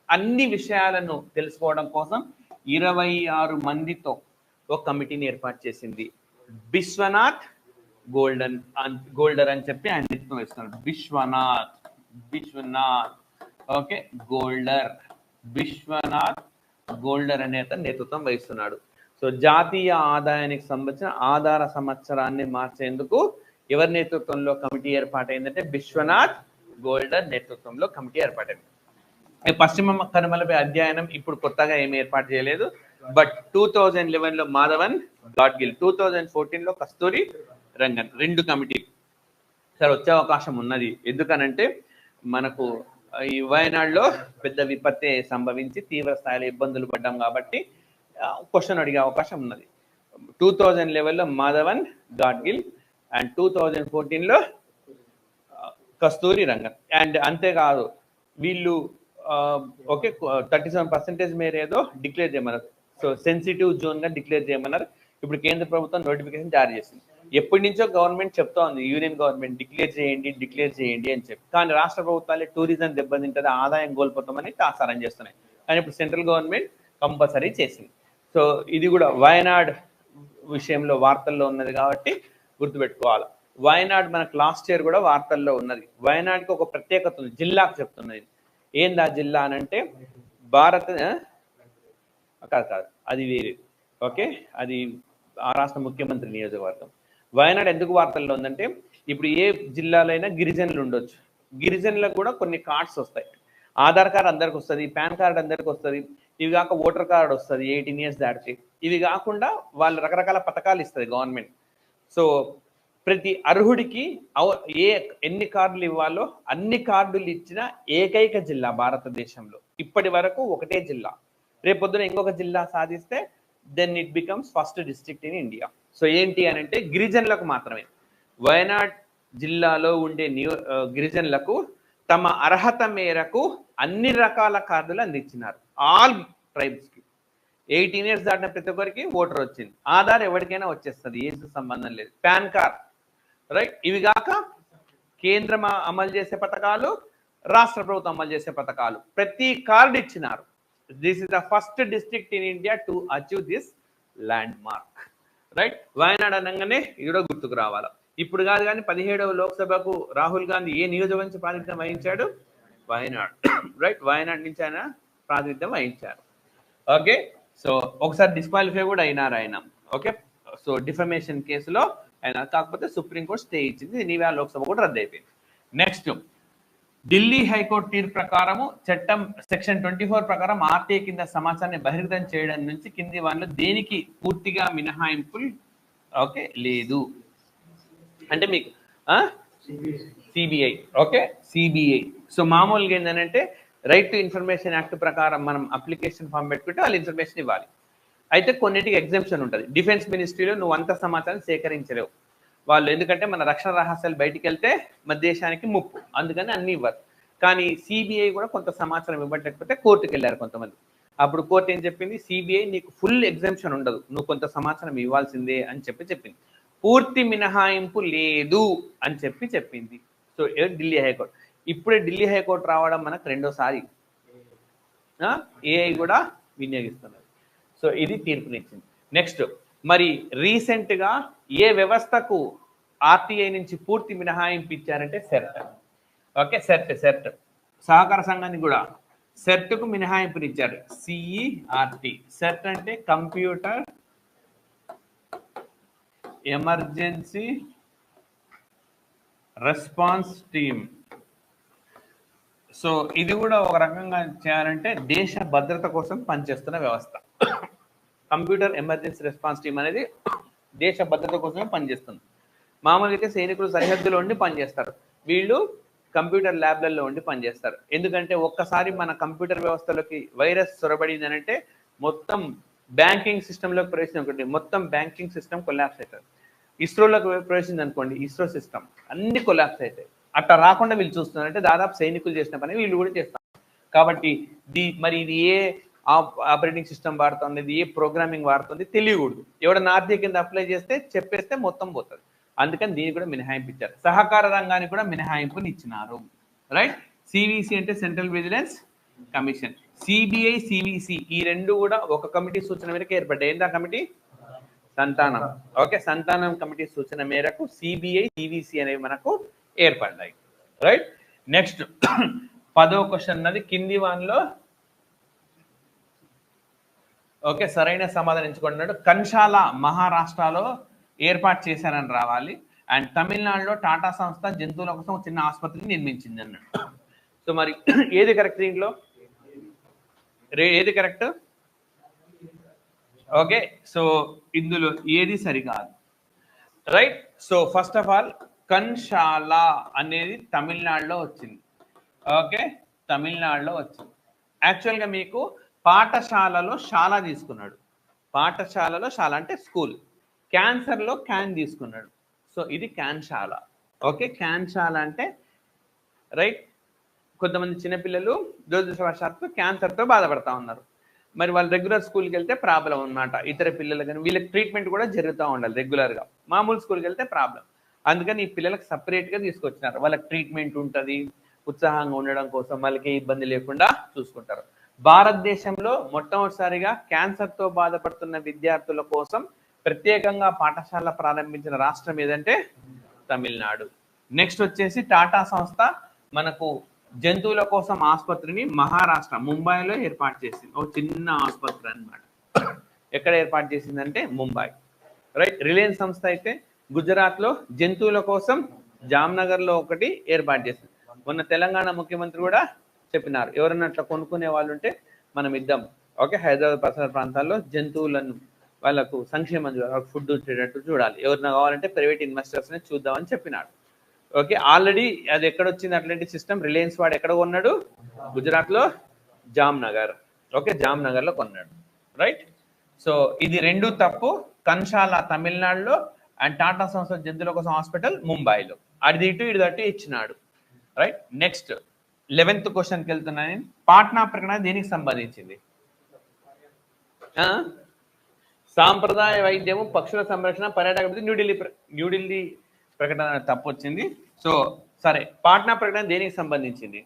అన్ని విషయాలను తెలుసుకోవడం కోసం 26 మందితో ఒక కమిటీని ఏర్పాటు చేసింది. విశ్వనాథ్ గోల్డర్ అని చెప్పి ఆయన నేతృత్వం ఇస్తున్నారు. విశ్వనాథ్ ఓకే విశ్వనాథ్ గోల్డర్ అనే అతను నేతృత్వం వహిస్తున్నాడు. సో జాతీయ ఆదాయానికి సంబంధించిన ఆధార సంవత్సరాన్ని మార్చేందుకు ఎవరి నేతృత్వంలో కమిటీ ఏర్పాటైందంటే విశ్వనాథ్ గోల్డర్ నేతృత్వంలో కమిటీ ఏర్పాటైంది. పశ్చిమ కనుమలపై అధ్యయనం ఇప్పుడు కొత్తగా ఏమి ఏర్పాటు చేయలేదు, బట్ 2011లో మాధవన్ గాడ్గిల్, 2014లో కస్తూరి రంగన్, 2 కమిటీలు సార్ వచ్చే అవకాశం ఉన్నది. ఎందుకనంటే మనకు ఈ వయనాడులో పెద్ద విపత్తి సంభవించి తీవ్ర స్థాయిలో ఇబ్బందులు పడ్డాం కాబట్టి క్వశ్చన్ అడిగే అవకాశం ఉన్నది. 2011లో మాధవన్ గాడ్గిల్ అండ్ 2014లో కస్తూరి రంగన్. అండ్ అంతేకాదు వీళ్ళు ఓకే 37% మేర ఏదో డిక్లేర్ చేయమన్నారు. సో సెన్సిటివ్ జోన్ గా డిక్లేర్ చేయమన్నారు. ఇప్పుడు కేంద్ర ప్రభుత్వం నోటిఫికేషన్ జారీ చేసింది. ఎప్పటి నుంచో గవర్నమెంట్ చెప్తా ఉంది, యూనియన్ గవర్నమెంట్ డిక్లేర్ చేయండి అని చెప్పి. కానీ రాష్ట్ర ప్రభుత్వాలే టూరిజం దెబ్బతింటుంది, ఆదాయం కోల్పోతామని తాసారం చేస్తున్నాయి. కానీ ఇప్పుడు సెంట్రల్ గవర్నమెంట్ కంపల్సరీ చేసింది. సో ఇది కూడా వయనాడ్ విషయంలో వార్తల్లో ఉన్నది కాబట్టి గుర్తుపెట్టుకోవాలి. వయనాడ్ మనకు లాస్ట్ ఇయర్ కూడా వార్తల్లో ఉన్నది. వయనాడ్కి ఒక ప్రత్యేకత ఉంది, జిల్లాకు చెప్తున్నది. ఏంది ఆ జిల్లా అనంటే కాదు కాదు, అది వేరే. ఓకే, అది ఆ రాష్ట్ర ముఖ్యమంత్రి నియోజకవర్గం. వయనాడ్ ఎందుకు వార్తల్లో ఉందంటే, ఇప్పుడు ఏ జిల్లాలో అయినా గిరిజనులు ఉండొచ్చు, గిరిజనులకు కూడా కొన్ని కార్డ్స్ వస్తాయి. ఆధార్ కార్డ్ అందరికి వస్తుంది, పాన్ కార్డ్ అందరికి వస్తుంది, ఇవి కాక ఓటర్ కార్డ్ వస్తుంది 18 years దాటితే. ఇవి కాకుండా వాళ్ళు రకరకాల పథకాలు ఇస్తుంది గవర్నమెంట్. సో ప్రతి అర్హుడికి ఎన్ని కార్డులు ఇవ్వాలో అన్ని కార్డులు ఇచ్చిన ఏకైక జిల్లా భారతదేశంలో ఇప్పటి వరకు ఒకటే జిల్లా. రేపొద్దున ఇంకొక జిల్లా సాధిస్తే then it becomes first district in India. So ఏంటి అని అంటే గిరిజనులకు మాత్రమే, వయనాడ్ జిల్లాలో ఉండే గిరిజనులకు తమ అర్హత మేరకు అన్ని రకాల కార్డులు అందించినారు. ఆల్ ట్రైబ్స్కి 18 years దాటిన ప్రతి ఒక్కరికి ఓటర్ వచ్చింది. ఆధార్ ఎవరికైనా వచ్చేస్తుంది, ఏజ్ సంబంధం లేదు. Pan card, right. ఇవి కాక కేంద్రం అమలు చేసే పథకాలు, రాష్ట్ర ప్రభుత్వం అమలు చేసే పథకాలు, ప్రతి కార్డు ఇచ్చినారు. This is the first district in India to achieve this land mark, right. Wayanad అనగానే ఇది కూడా గుర్తుకు రావాలి. ఇప్పుడు కాదు కానీ 17వ లోక్సభకు రాహుల్ గాంధీ ఏ నియోజకవర్గం నుంచి ప్రాతినిధ్యం వహించాడు? వయనాడ్, రైట్. వయనాడ్ నుంచి ఆయన ప్రాతినిధ్యం వహించారు. ఓకే, సో ఒకసారి డిస్క్వాలిఫై కూడా అయినారు ఆయన. ఓకే, సో డిఫమేషన్ కేసులో ఆయన, కాకపోతే సుప్రీంకోర్టు స్టే ఇచ్చింది, ఇవాళ లోక్సభ కూడా రద్దు అయిపోయింది. నెక్స్ట్, ఢిల్లీ హైకోర్టు తీర్పు ప్రకారము చట్టం సెక్షన్ 24 ప్రకారం ఆర్టీఐ కింద సమాచారాన్ని బహిర్గతం చేయడం నుంచి కింది వాటిలో దేనికి పూర్తిగా మినహాయింపులు ఓకే లేదు అంటే మీకు సిబిఐ. Okay, CBI. సో మామూలుగా ఏంటంటే రైట్ టు ఇన్ఫర్మేషన్ యాక్ట్ ప్రకారం మనం అప్లికేషన్ ఫామ్ పెట్టుకుంటే వాళ్ళు ఇన్ఫర్మేషన్ ఇవ్వాలి. అయితే కొన్నిటికి ఎగ్జామ్షన్ ఉంటుంది. డిఫెన్స్ మినిస్ట్రీలో నువ్వు అంత సమాచారం సేకరించలేవు వాళ్ళు, ఎందుకంటే మన రక్షణ రహస్యాలు బయటికి వెళ్తే మన దేశానికి ముప్పు, అందుకని అన్ని ఇవ్వరు. కానీ సిబిఐ కూడా కొంత సమాచారం ఇవ్వలేకపోతే కోర్టుకు వెళ్ళారు కొంతమంది. అప్పుడు కోర్టు ఏం చెప్పింది, సిబిఐ నీకు ఫుల్ ఎగ్జామ్షన్ ఉండదు, నువ్వు కొంత సమాచారం ఇవ్వాల్సిందే అని చెప్పింది. పూర్తి మినహాయింపు లేదు అని చెప్పింది. So Delhi high court. ఇప్పుడే ఢిల్లీ హైకోర్టు రావడం మనకు రెండోసారి ఏఐ కూడా వినియోగిస్తున్నది. సో ఇది తీర్పునిచ్చింది. నెక్స్ట్, మరి రీసెంట్గా ఏ వ్యవస్థకు ఆర్టీఐ నుంచి పూర్తి మినహాయింపు ఇచ్చారంటే సెర్ట్. ఓకే, సెర్ట్ సహకార సంఘానికి కూడా సెర్ట్కు మినహాయింపునిచ్చారు. సిఈఆర్టీ. సెర్ట్ అంటే computer emergency response team. So ఇది కూడా ఒక రకంగా చేయాలంటే దేశ భద్రత కోసం పనిచేస్తున్న వ్యవస్థ. కంప్యూటర్ ఎమర్జెన్సీ రెస్పాన్స్ టీమ్ అనేది దేశ భద్రత కోసమే పనిచేస్తుంది. మామూలుగా అయితే సైనికులు సరిహద్దులో ఉండి పనిచేస్తారు, వీళ్ళు కంప్యూటర్ ల్యాబ్లలో ఉండి పనిచేస్తారు. ఎందుకంటే ఒక్కసారి మన కంప్యూటర్ వ్యవస్థలోకి వైరస్ చొరబడింది అంటే మొత్తం బ్యాంకింగ్ సిస్టంలోకి ప్రవేశించి మొత్తం బ్యాంకింగ్ సిస్టమ్ కొలాప్స్ అవుతుంది. ఇస్రోలోకి ప్రవేశించింది అనుకోండి, ఇస్రో సిస్టమ్ అన్ని కొలాప్స్ అవుతాయి. అట్లా రాకుండా వీళ్ళు చూస్తున్నారంటే దాదాపు సైనికులు చేసిన పని వీళ్ళు కూడా చేస్తారు. కాబట్టి మరి ఇది ఏ ఆపరేటింగ్ సిస్టమ్ వాడుతుంది, ఇది ఏ ప్రోగ్రామింగ్ వాడుతుంది తెలియకూడదు. ఎవడన్నా ఆర్టీఐ కింద అప్లై చేస్తే చెప్పేస్తే మొత్తం పోతుంది. అందుకని దీనికి కూడా మినహాయింపు ఇచ్చారు. సహకార రంగానికి కూడా మినహాయింపుని ఇచ్చినారు, రైట్. సివిసి అంటే central vigilance commission. CBI, CVC ఈ రెండు కూడా ఒక కమిటీ సూచన మేరకు ఏర్పడ్డాయి. ఏందా కమిటీ? సంతానం. ఓకే, సంతానం కమిటీ సూచన మేరకు సిబిఐ, సివిసి అనేవి మనకు ఏర్పడ్డాయి, రైట్. నెక్స్ట్ 10వ క్వశ్చన్ అన్నది కింది వానిలో ఓకే సరైన సమాధానం ఎంచుకుంటున్నాడు. కన్షాల మహారాష్ట్రలో ఏర్పాటు చేశారని రావాలి. అండ్ తమిళనాడులో టాటా సంస్థ జంతువుల కోసం ఒక చిన్న ఆసుపత్రిని నిర్మించింది అన్నాడు. సో మరి ఏది కరెక్ట్ దీంట్లో? ఏది కరెక్ట్? ఓకే, సో ఇందులో ఏది సరికాదు, right. So first of all కన్షాల అనేది తమిళనాడులో వచ్చింది. ఓకే, తమిళనాడులో వచ్చింది. యాక్చువల్గా మీకు పాఠశాలలో శాల తీసుకున్నాడు, పాఠశాలలో శాల అంటే స్కూల్. క్యాన్సర్లో క్యాన్ తీసుకున్నాడు. సో ఇది క్యాన్శాల. ఓకే, క్యాన్శాల అంటే రైట్. కొంతమంది చిన్నపిల్లలు దురదృష్టవశాత్తు క్యాన్సర్తో బాధపడతా ఉన్నారు. మరి వాళ్ళు రెగ్యులర్ స్కూల్కి వెళ్తే ప్రాబ్లం అనమాట. ఇతర పిల్లలు కానీ వీళ్ళకి ట్రీట్మెంట్ కూడా జరుగుతూ ఉండాలి రెగ్యులర్గా. మామూలు స్కూల్కి వెళ్తే ప్రాబ్లం. అందుకని ఈ పిల్లలకు సపరేట్గా తీసుకొచ్చినారు. వాళ్ళకి ట్రీట్మెంట్ ఉంటుంది, ఉత్సాహంగా ఉండడం కోసం, వాళ్ళకి ఇబ్బంది లేకుండా చూసుకుంటారు. భారతదేశంలో మొట్టమొదటిసారిగా క్యాన్సర్తో బాధపడుతున్న విద్యార్థుల కోసం ప్రత్యేకంగా పాఠశాల ప్రారంభించిన రాష్ట్రం ఏదంటే తమిళనాడు. నెక్స్ట్ వచ్చేసి టాటా సంస్థ మనకు జంతువుల కోసం ఆసుపత్రిని మహారాష్ట్ర ముంబైలో ఏర్పాటు చేసింది, ఒక చిన్న ఆసుపత్రి అన్నమాట. ఎక్కడ ఏర్పాటు చేసిందంటే ముంబై, రైట్. రిలయన్స్ సంస్థ అయితే గుజరాత్లో జంతువుల కోసం జామ్నగర్లో ఒకటి ఏర్పాటు చేసింది. మొన్న తెలంగాణ ముఖ్యమంత్రి కూడా చెప్పినారు, ఎవరన్నా అట్లా కొనుక్కునే వాళ్ళు ఉంటే మనం ఇద్దాం, ఓకే, హైదరాబాద్ పరిసర ప్రాంతాల్లో జంతువులను వాళ్ళకు సంక్షేమం చూడాలి, ఫుడ్ వచ్చేటట్టు చూడాలి, ఎవరైనా కావాలంటే ప్రైవేట్ ఇన్వెస్టర్స్ని చూద్దామని చెప్పినాడు. ఓకే, ఆల్రెడీ అది ఎక్కడ వచ్చింది అట్లాంటి సిస్టమ్, రిలయన్స్ వాడు ఎక్కడ కొన్నాడు, గుజరాత్లో జామ్నగర్, ఓకే, జామ్నగర్లో కొన్నాడు, రైట్. సో ఇది రెండు తప్పు. కన్షాల తమిళనాడులో అండ్ టాటా సంస్థ జంతువుల కోసం హాస్పిటల్ ముంబైలో, అది ఇటు ఇటు తట్టు ఇచ్చినాడు, రైట్. నెక్స్ట్ 11th క్వశ్చన్కి వెళ్తున్నాను నేను. పాట్నా ప్రకటన దేనికి సంబంధించింది? సాంప్రదాయ వైద్యము, పక్షుల సంరక్షణ, పర్యాటక అభివృద్ధి, న్యూఢిల్లీ ప్రకటన తప్పు వచ్చింది. సో సరే, పాట్నా ప్రకటన దేనికి సంబంధించింది?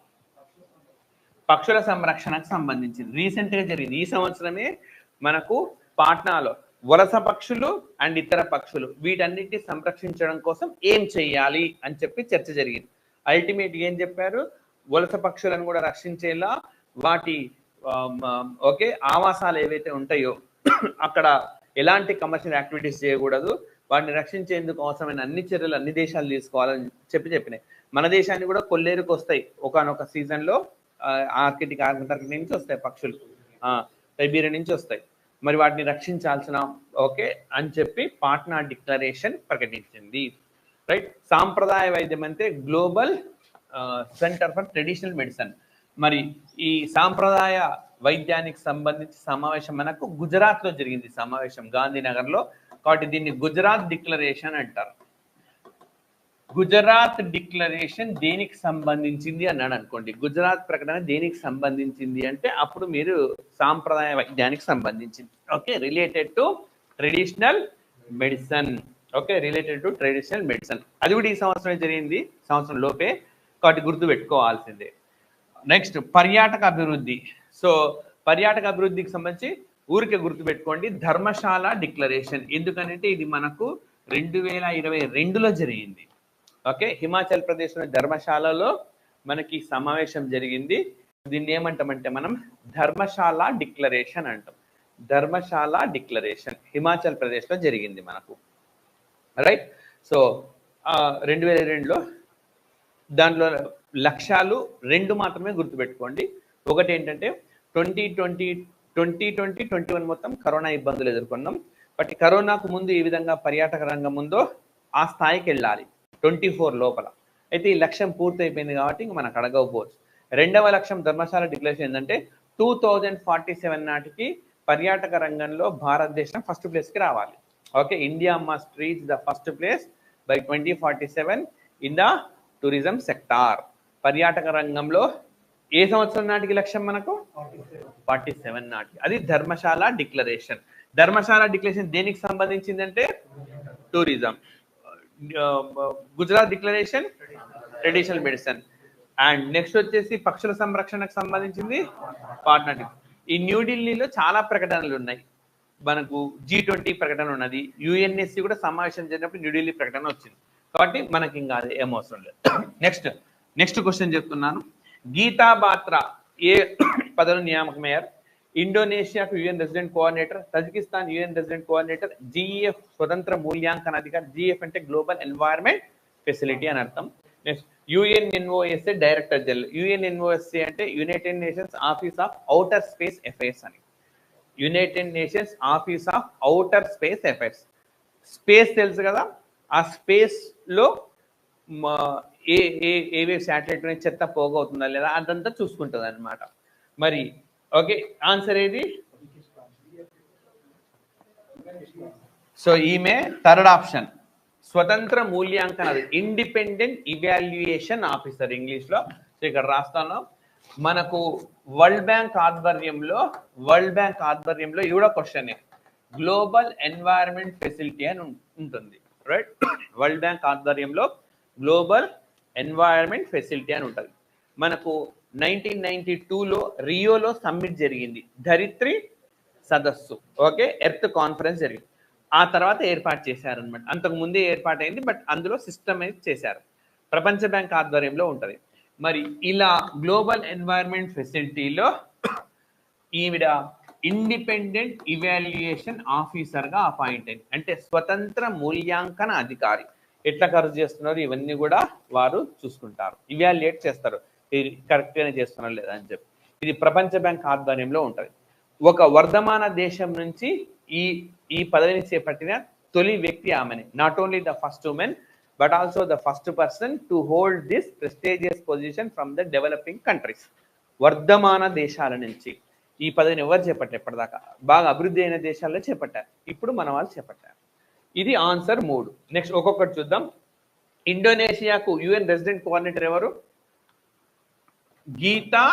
పక్షుల సంరక్షణకు సంబంధించింది. రీసెంట్గా జరిగింది, ఈ సంవత్సరమే మనకు పాట్నాలో వలస పక్షులు అండ్ ఇతర పక్షులు వీటన్నిటిని సంరక్షించడం కోసం ఏం చేయాలి అని చెప్పి చర్చ జరిగింది. అల్టిమేట్గా ఏం చెప్పారు, వలస పక్షులను కూడా రక్షించేలా వాటి ఓకే ఆవాసాలు ఏవైతే ఉంటాయో అక్కడ ఎలాంటి కమర్షియల్ యాక్టివిటీస్ చేయకూడదు, వాటిని రక్షించేందుకు అవసరమైన అన్ని చర్యలు అన్ని దేశాలు తీసుకోవాలని చెప్పినాయి. మన దేశాన్ని కూడా కొల్లేరుకు వస్తాయి ఒకనొక సీజన్లో, ఆర్కిటిక్ నుంచి వస్తాయి పక్షులు, సైబీరియా నుంచి వస్తాయి. మరి వాటిని రక్షించాల్సిన ఓకే అని చెప్పి పాట్నా డిక్లరేషన్ ప్రకటించింది, రైట్. సాంప్రదాయ వైద్యం అంటే global centre for traditional medicine. మరి ఈ సాంప్రదాయ వైద్యానికి సంబంధించి సమావేశం మనకు గుజరాత్లో జరిగింది, సమావేశం గాంధీనగర్లో. కాబట్టి దీన్ని గుజరాత్ డిక్లరేషన్ అంటారు. గుజరాత్ డిక్లరేషన్ దేనికి సంబంధించింది అన్నాడు అనుకోండి, గుజరాత్ ప్రకటన దేనికి సంబంధించింది అంటే అప్పుడు మీరు సాంప్రదాయ వైద్యానికి సంబంధించింది, okay, related to traditional medicine, okay, related to traditional medicine. అది కూడా ఈ సంవత్సరం జరిగింది, సంవత్సరం లోపే, కాబట్టి గుర్తు పెట్టుకోవాల్సిందే. నెక్స్ట్ పర్యాటక అభివృద్ధి. సో పర్యాటక అభివృద్ధికి సంబంధించి ఊరికే గుర్తుపెట్టుకోండి ధర్మశాల డిక్లరేషన్. ఎందుకంటే ఇది మనకు 2022లో జరిగింది, ఓకే. హిమాచల్ ప్రదేశ్లోని ధర్మశాలలో మనకి సమావేశం జరిగింది. దీన్ని ఏమంటామంటే మనం ధర్మశాల డిక్లరేషన్ అంటాం. ధర్మశాల డిక్లరేషన్ హిమాచల్ ప్రదేశ్లో జరిగింది మనకు, రైట్. సో 2022లో దాంట్లో లక్ష్యాలు 2 మాత్రమే గుర్తుపెట్టుకోండి. ఒకటి ఏంటంటే 2020-21 మొత్తం కరోనా ఇబ్బందులు ఎదుర్కొన్నాం. బట్ కరోనాకు ముందు ఈ విధంగా పర్యాటక రంగం ఉందో ఆ స్థాయికి వెళ్ళాలి 24 లోపల. అయితే ఈ లక్ష్యం పూర్తయిపోయింది కాబట్టి ఇంక మనకు అడగకపోవచ్చు. 2వ లక్ష్యం ధర్మశాల డిక్లరేషన్ ఏంటంటే 2047 నాటికి పర్యాటక రంగంలో భారతదేశం ఫస్ట్ ప్లేస్కి రావాలి, okay. India must reach the first place by 2047 in the tourism sector. పర్యాటక రంగంలో ఏ సంవత్సరం నాటికి లక్ష్యం మనకు 47 నాటికి. అది ధర్మశాల డిక్లరేషన్. ధర్మశాల డిక్లరేషన్ దేనికి సంబంధించిందంటే tourism. Gujarat declaration traditional medicine. And next వచ్చేసి పక్షుల సంరక్షణకు సంబంధించింది పాట్నా. ఈ న్యూఢిల్లీలో చాలా ప్రకటనలు ఉన్నాయి మనకు. G20 ప్రకటన ఉన్నది, UNSC కూడా సమావేశం జరిగినప్పుడు న్యూఢిల్లీ ప్రకటన వచ్చింది. కాబట్టి మనకి ఇంకా అది ఏం అవసరం లేదు. నెక్స్ట్ క్వశ్చన్ చెప్తున్నాను. గీతా బాత్రా ఏ పదవి నియామకమయ్యారు? ఇండోనేషియాకు UN resident coordinator, Tajikistan UN resident coordinator, GEF స్వతంత్ర మూల్యాంకన అధికారి. GEF అంటే గ్లోబల్ ఎన్వైరన్మెంట్ ఫెసిలిటీ అని అర్థం. Next UNNOSA director general. UNNOSA అంటే United Nations Office of Outer Space Affairs అని. United Nations Office of Outer Space Affairs. Space తెలుసు కదా, ఆ స్పేస్లో ఏవే శాటిలైట్ నుంచి చెత్త పోగవుతుందా లేదా అదంతా చూసుకుంటుంది అనమాట. మరి ఓకే, ఆన్సర్ ఏది? సో ఈమె థర్డ్ ఆప్షన్, స్వతంత్ర మూల్యాంకన, ఇండిపెండెంట్ ఇవాల్యుయేషన్ ఆఫీసర్ ఇంగ్లీష్లో. సో ఇక్కడ రాస్తాను. మనకు వరల్డ్ బ్యాంక్ ఆధ్వర్యంలో ఇది కూడా క్వశ్చన్, గ్లోబల్ ఎన్వైరన్మెంట్ ఫెసిలిటీ అని ఉంటుంది, రైట్. వరల్డ్ బ్యాంక్ ఆధ్వర్యంలో గ్లోబల్ ఎన్వైరన్మెంట్ ఫెసిలిటీ అని ఉంటుంది. మనకు 1992లో రియోలో సమ్మిట్ జరిగింది, ధరిత్రి సదస్సు, ఓకే, ఎర్త్ కాన్ఫరెన్స్ జరిగింది. ఆ తర్వాత ఏర్పాటు చేశారనమాట. అంతకు ముందే ఏర్పాటైంది, బట్ అందులో సిస్టమైజ్ చేశారు. ప్రపంచ బ్యాంక్ ఆధ్వర్యంలో ఉంటుంది. మరి ఇలా గ్లోబల్ ఎన్వైరన్మెంట్ ఫెసిలిటీలో ఈవిడ ఇండిపెండెంట్ ఇవాల్యుయేషన్ ఆఫీసర్గా అపాయింట్ అయింది. అంటే స్వతంత్ర మూల్యాంకన అధికారి. ఎట్లా ఖర్చు చేస్తున్నారు ఇవన్నీ కూడా వారు చూసుకుంటారు, ఇవాల్యుయేట్ చేస్తారు, ఇది కరెక్ట్గానే చేస్తున్నారు లేదా అని చెప్పి. ఇది ప్రపంచ బ్యాంక్ ఆధ్వర్యంలో ఉంటుంది. ఒక వర్ధమాన దేశం నుంచి ఈ ఈ పదవిని చేపట్టిన తొలి వ్యక్తి ఆమెని. Not only the first women but also the first person to hold this prestigious position from the developing countries. వర్ధమాన దేశాల నుంచి ఈ పదవిని ఎవరు చేపట్టారు ఇప్పటిదాకా? బాగా అభివృద్ధి అయిన దేశాల్లో చేపట్టారు, ఇప్పుడు మన వాళ్ళు చేపట్టారు. ఇది ఆన్సర్ 3. నెక్స్ట్ ఒక్కొక్కటి చూద్దాం. ఇండోనేషియాకు యుఎన్ రెసిడెంట్ కోఆర్డినేటర్ ఎవరు? గీతా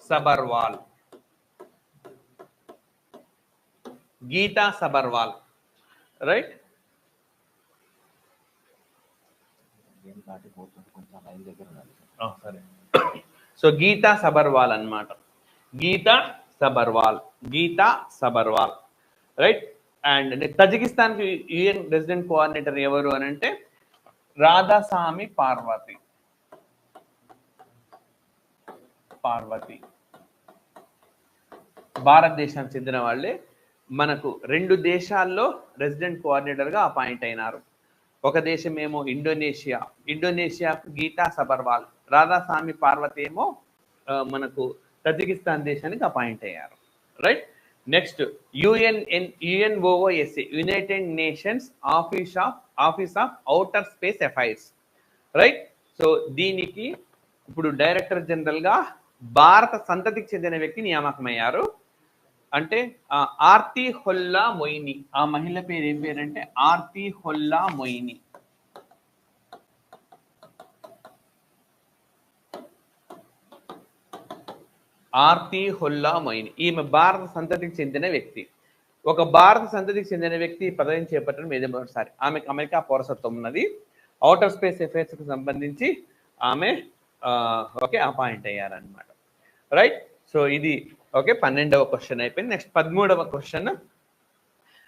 సబర్వాల్. గీతా సబర్వాల్, రైట్? సరే, సో గీతా సబర్వాల్ అన్నమాట. గీతా సబర్వాల్, రైట్? అండ్ తజికిస్తాన్ కి యుఎన్ రెసిడెంట్ కోఆర్డినేటర్ ఎవరు అని అంటే రాధాస్వామి పార్వతి. భారతదేశానికి చెందిన వాళ్ళే. మనకు 2 దేశాల్లో రెసిడెంట్ కోఆర్డినేటర్ గా అపాయింట్ అయినారు. ఒక దేశం ఏమో ఇండోనేషియాకు గీతా సబర్వాల్, రాధాస్వామి పార్వతి ఏమో మనకు తజికిస్తాన్ దేశానికి అపాయింట్ అయ్యారు, right? Next UNOOSA, United Nations Office of Outer Space affairs, right? So దీనికి ఇప్పుడు డైరెక్టర్ జనరల్ గా భారత సంతతికి చెందిన వ్యక్తి నియామకమయ్యారు. అంటే ఆర్తి హొల్లా మొయిని. ఆ మహిళ పేరు ఏం పేరంటే ఆర్తి హొల్లా మొయిని. ఈమె భారత సంతతికి చెందిన వ్యక్తి. ఒక భారత సంతతికి చెందిన వ్యక్తి పదవిని చేపట్టడం ఇదే మొదటిసారి. ఆమెకు అమెరికా పౌరసత్వం ఉన్నది. ఔటర్ స్పేస్ అఫైర్స్ కు సంబంధించి ఆమె అపాయింట్ అయ్యారనమాట, రైట్? సో ఇది 12వ క్వశ్చన్ అయిపోయింది. నెక్స్ట్ 13వ క్వశ్చన్.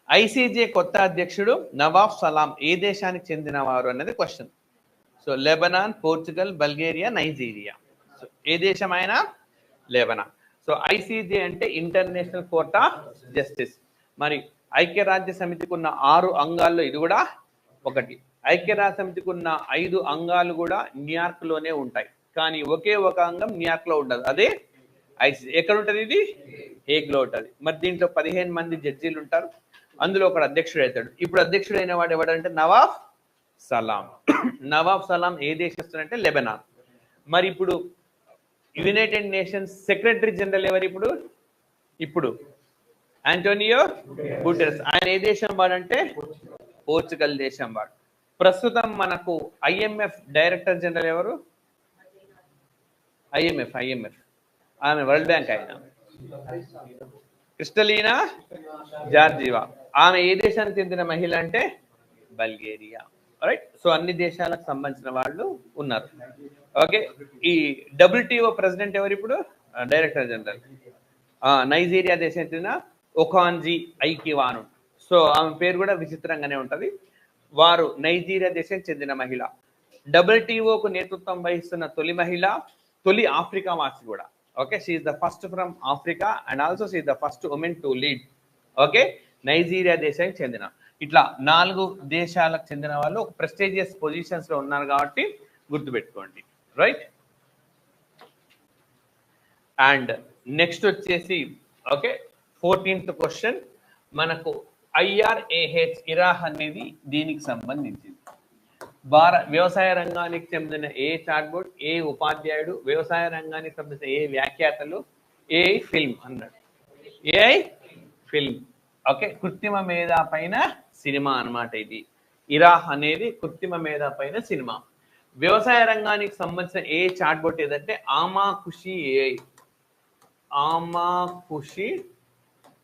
ఐసీజే కొత్త అధ్యక్షుడు నవాబ్ సలాం ఏ దేశానికి చెందినవారు అన్నది question. So Lebanon, Portugal, Bulgaria, Nigeria. So ఏ దేశం అయినా లెబనాన్. సో ఐసీజే అంటే ఇంటర్నేషనల్ కోర్ట్ ఆఫ్ జస్టిస్. మరి ఐక్యరాజ్య సమితికి ఉన్న 6 అంగాల్లో ఇది కూడా ఒకటి. ఐక్యరాజ్య సమితికి ఉన్న 5 అంగాలు కూడా న్యూయార్క్ లోనే ఉంటాయి, కానీ ఒకే ఒక అంగం న్యూయార్క్ లో ఉండదు, అదే ఐసీజే. ఎక్కడ ఉంటుంది? ఇది హేగ్ లో ఉంటుంది. మరి దీంట్లో 15 మంది జడ్జీలు ఉంటారు, అందులో ఒకడు అధ్యక్షుడు అవుతాడు. ఇప్పుడు అధ్యక్షుడు అయిన వాడు ఎవడంటే నవాబ్ సలాం. నవాబ్ సలాం ఏ దేశస్తుడంటే లెబనాన్. మరి ఇప్పుడు యునైటెడ్ నేషన్స్ సెక్రటరీ జనరల్ ఎవరు ఇప్పుడు ఆంటోనియో గుటెరస్. ఆయన ఏ దేశం వాడంటే పోర్చుగల్ దేశం వాడు. ప్రస్తుతం మనకు IMF డైరెక్టర్ జనరల్ ఎవరు? IMF ఆమె వరల్డ్ బ్యాంక్ అయినా క్రిస్టలీనా జార్జివా. ఆమె ఏ దేశానికి చెందిన మహిళ అంటే బల్గేరియా, రైట్? సో అన్ని దేశాలకు సంబంధించిన వాళ్ళు ఉన్నారు. ఓకే, ఈ WTO ప్రెసిడెంట్ ఎవరు ఇప్పుడు? డైరెక్టర్ జనరల్ నైజీరియా దేశం చెందిన ఒకాంజీ ఐకివాను. సో ఆమె పేరు కూడా విచిత్రంగానే ఉంటది. వారు నైజీరియా దేశం చెందిన మహిళ. WTOకు నేతృత్వం వహిస్తున్న తొలి మహిళ, తొలి ఆఫ్రికా వాసి కూడా. Okay, she is the first from Africa and also she is the first women to lead. Okay, Nigeria దేశానికి చెందిన. ఇట్లా 4 దేశాలకు చెందిన వాళ్ళు ఒక ప్రెస్టీజియస్ పొజిషన్స్ లో ఉన్నారు కాబట్టి గుర్తుపెట్టుకోండి, రైట్? అండ్ నెక్స్ట్ వచ్చేసి 14th క్వశ్చన్. మనకు IRAH ఇరాహ్ అనేది దీనికి సంబంధించింది. వ్యవసాయ రంగానికి చెందిన ఏ చాట్బోర్డ్, ఏ ఉపాధ్యాయుడు, వ్యవసాయ రంగానికి సంబంధించిన ఏ వ్యాఖ్యాతలు, AI ఫిల్మ్ అన్నాడు. AI film. ఓకే, కృత్రిమ మేధా పైన సినిమా అన్నమాట ఇది. ఇరాహ్ అనేది కృత్రిమ మేధా పైన సినిమా. వ్యవసాయ రంగానికి సంబంధించిన ఏ చాట్బోట్ ఏదంటే ఆమాకుషి AI. ఆమాకుషి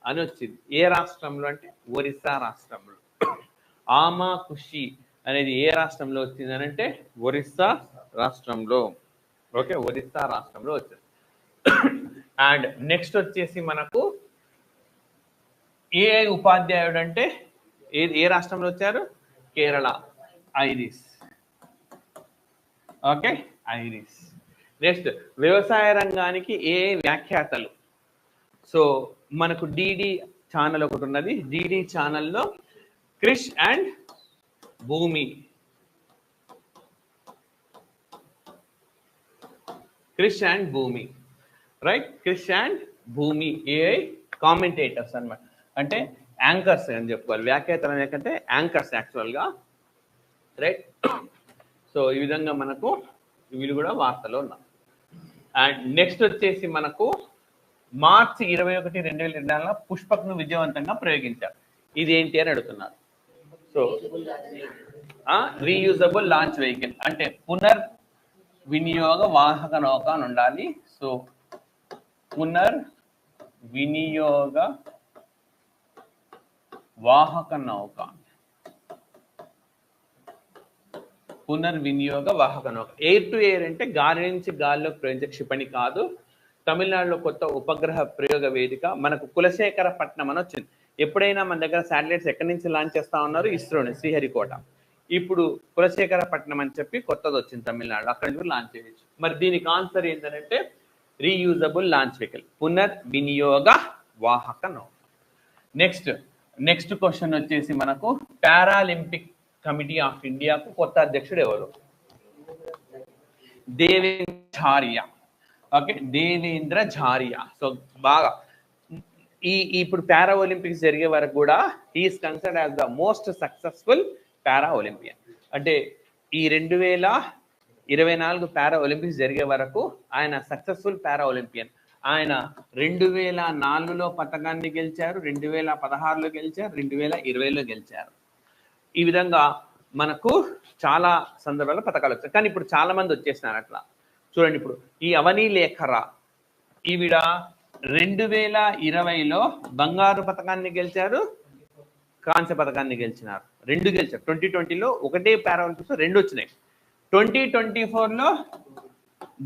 అని వచ్చింది. ఏ రాష్ట్రంలో అంటే ఒరిస్సా రాష్ట్రంలో. ఆమాకుషి అనేది ఏ రాష్ట్రంలో వచ్చింది అని అంటే ఒరిస్సా రాష్ట్రంలో. ఓకే, ఒరిస్సా రాష్ట్రంలో వచ్చింది. అండ్ నెక్స్ట్ వచ్చేసి మనకు AI ఉపాధ్యాయుడు అంటే ఏ రాష్ట్రంలో వచ్చారు? Kerala. Iris. Okay, iris. Next వ్యవసాయ రంగానికి ఏ వ్యాఖ్యాతలు? సో మనకు డిడి ఛానల్ ఒకటి ఉన్నది. డిడి ఛానల్లో క్రిష్ అండ్ భూమి, క్రిష్ అండ్ భూమి, రైట్? క్రిష్ అండ్ భూమి ఏఐ కామెంటేటర్స్ అన్నమాట, అంటే యాంకర్స్ అని చెప్పుకోవాలి. వ్యాఖ్యాతలు ఏంటంటే యాంకర్స్ యాక్చువల్గా, రైట్? సో ఈ విధంగా మనకు వీళ్ళు కూడా వార్తలో ఉన్నారు. అండ్ నెక్స్ట్ వచ్చేసి మనకు మార్చి 21, 2024 పుష్పక్ను విజయవంతంగా ప్రయోగించారు. ఇది ఏంటి అని అడుగుతున్నారు. సో రీయూజబుల్ లాంచ్ వెహికల్ అంటే పునర్ వినియోగ వాహక నౌక అని ఉండాలి. సో పునర్ వినియోగ వాహక నౌక, పునర్వినియోగ వాహక నౌక. ఎయిర్ టు ఎయిర్ అంటే గాలి నుంచి గాలిలో ప్రయోగించే క్షిపణి కాదు. తమిళనాడులో కొత్త ఉపగ్రహ ప్రయోగ వేదిక మనకు కులశేఖరపట్నం అని వచ్చింది. ఎప్పుడైనా మన దగ్గర శాటిలైట్స్ ఎక్కడి నుంచి లాంచ్ చేస్తా ఉన్నారు? ఇస్రోని, శ్రీహరికోట. ఇప్పుడు కులశేఖరపట్నం అని చెప్పి కొత్తది వచ్చింది తమిళనాడు, అక్కడి నుంచి లాంచ్ చేయొచ్చు. మరి దీనికి ఆన్సర్ ఏంటంటే రీయూజబుల్ లాంచ్ వెహికల్, పునర్వినియోగ వాహక నౌక. నెక్స్ట్ క్వశ్చన్ వచ్చేసి మనకు పారాలింపిక్ కమిటీ ఆఫ్ ఇండియాకు కొత్త అధ్యక్షుడు ఎవరు? దేవేంద్ర. ఓకే, దేవేంద్ర ఝారియా. సో బాగా ఇప్పుడు పారా ఒలింపిక్స్ జరిగే వరకు కూడా he's considered as the most successful para Olympian. అంటే ఈ 2024 పారా ఒలింపిక్స్ జరిగే వరకు ఆయన సక్సెస్ఫుల్ పారా ఒలింపియన్. ఆయన 2004లో పథకాన్ని గెలిచారు, 2016లో గెలిచారు, 2020లో గెలిచారు. ఈ విధంగా మనకు చాలా సందర్భాల్లో పథకాలు వచ్చాయి. కానీ ఇప్పుడు చాలా మంది వచ్చేసినారు అట్లా. చూడండి, ఇప్పుడు ఈ అవనీ లేఖరా ఈవిడ 2020లో బంగారు పథకాన్ని గెలిచారు, కాంస్య పథకాన్ని గెలిచినారు, 2 గెలిచారు. 2020లో ఒకటే పారాలింపిక్స్ 2 వచ్చినాయి. 2024లో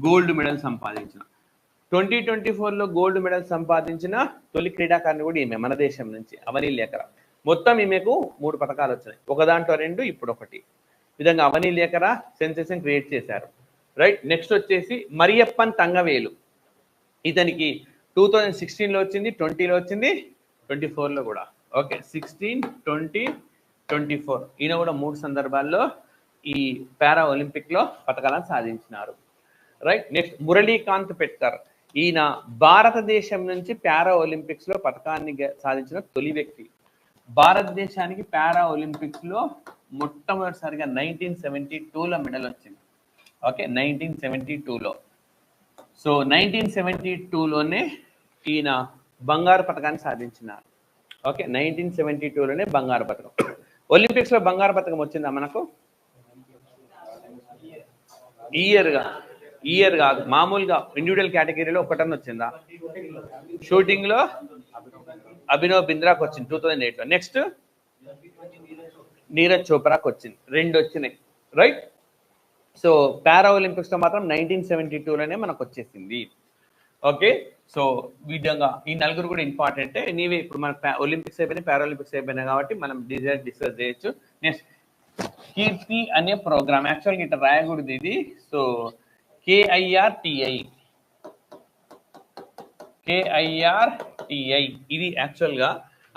గోల్డ్ మెడల్ సంపాదించిన 2024లో గోల్డ్ మెడల్ సంపాదించిన తొలి క్రీడాకారిణి కూడా ఈమె, మన దేశం నుంచి అవనీ లేఖరా. మొత్తం ఈమెకు 3 పథకాలు వచ్చినాయి, ఒక దాంట్లో 2, ఇప్పుడు 1. విధంగా అవనీ లేఖరా సెన్సేషన్ క్రియేట్ చేశారు, రైట్? నెక్స్ట్ వచ్చేసి మరియప్పన్ తంగవేలు. ఇతనికి 2016లో వచ్చింది, 20లో వచ్చింది, 24లో కూడా. ఓకే, 16, 20, 24 ఈయన కూడా 3 సందర్భాల్లో ఈ పారా ఒలింపిక్లో పథకాలను సాధించినారు, రైట్? నెక్స్ట్ మురళీకాంత్ పెట్కర్. ఈయన భారతదేశం నుంచి పారా ఒలింపిక్స్లో పథకాన్ని సాధించిన తొలి వ్యక్తి. భారతదేశానికి పారా ఒలింపిక్స్లో మొట్టమొదటిసారిగా 1972లో మెడల్ వచ్చింది. ఓకే, 1972లో. సో 1972లోనే ఈయన బంగారు పథకాన్ని సాధించినారు. ఓకే, 1972లోనే బంగారు పథకం. ఒలింపిక్స్లో బంగారు పథకం వచ్చిందా మనకు? ఇయర్ కాదు, మామూలుగా ఇండివిజువల్ కేటగిరీలో ఒకటన్నా వచ్చిందా? షూటింగ్లో అభినవ్ బింద్రాకు వచ్చింది 2008లో. నెక్స్ట్ నీరజ్ చోప్రాకు వచ్చింది, 2 వచ్చినాయి, రైట్? సో పారా ఒలింపిక్స్లో మాత్రం 1972లోనే మనకు వచ్చేసింది. ఓకే, సో విధంగా ఈ 4 కూడా ఇంపార్టెంటే. నీవే ఇప్పుడు మన ఒలింపిక్స్ అయిపోయినాయి, పారాలింపిక్స్ అయిపోయినాయి కాబట్టి మనం డిస్కస్ చేయొచ్చు. నెక్స్ట్ కీర్తి అనే ప్రోగ్రామ్, యాక్చువల్గా ఇట్లా రాయకూడదు ఇది. సో KIRTI ఇది యాక్చువల్గా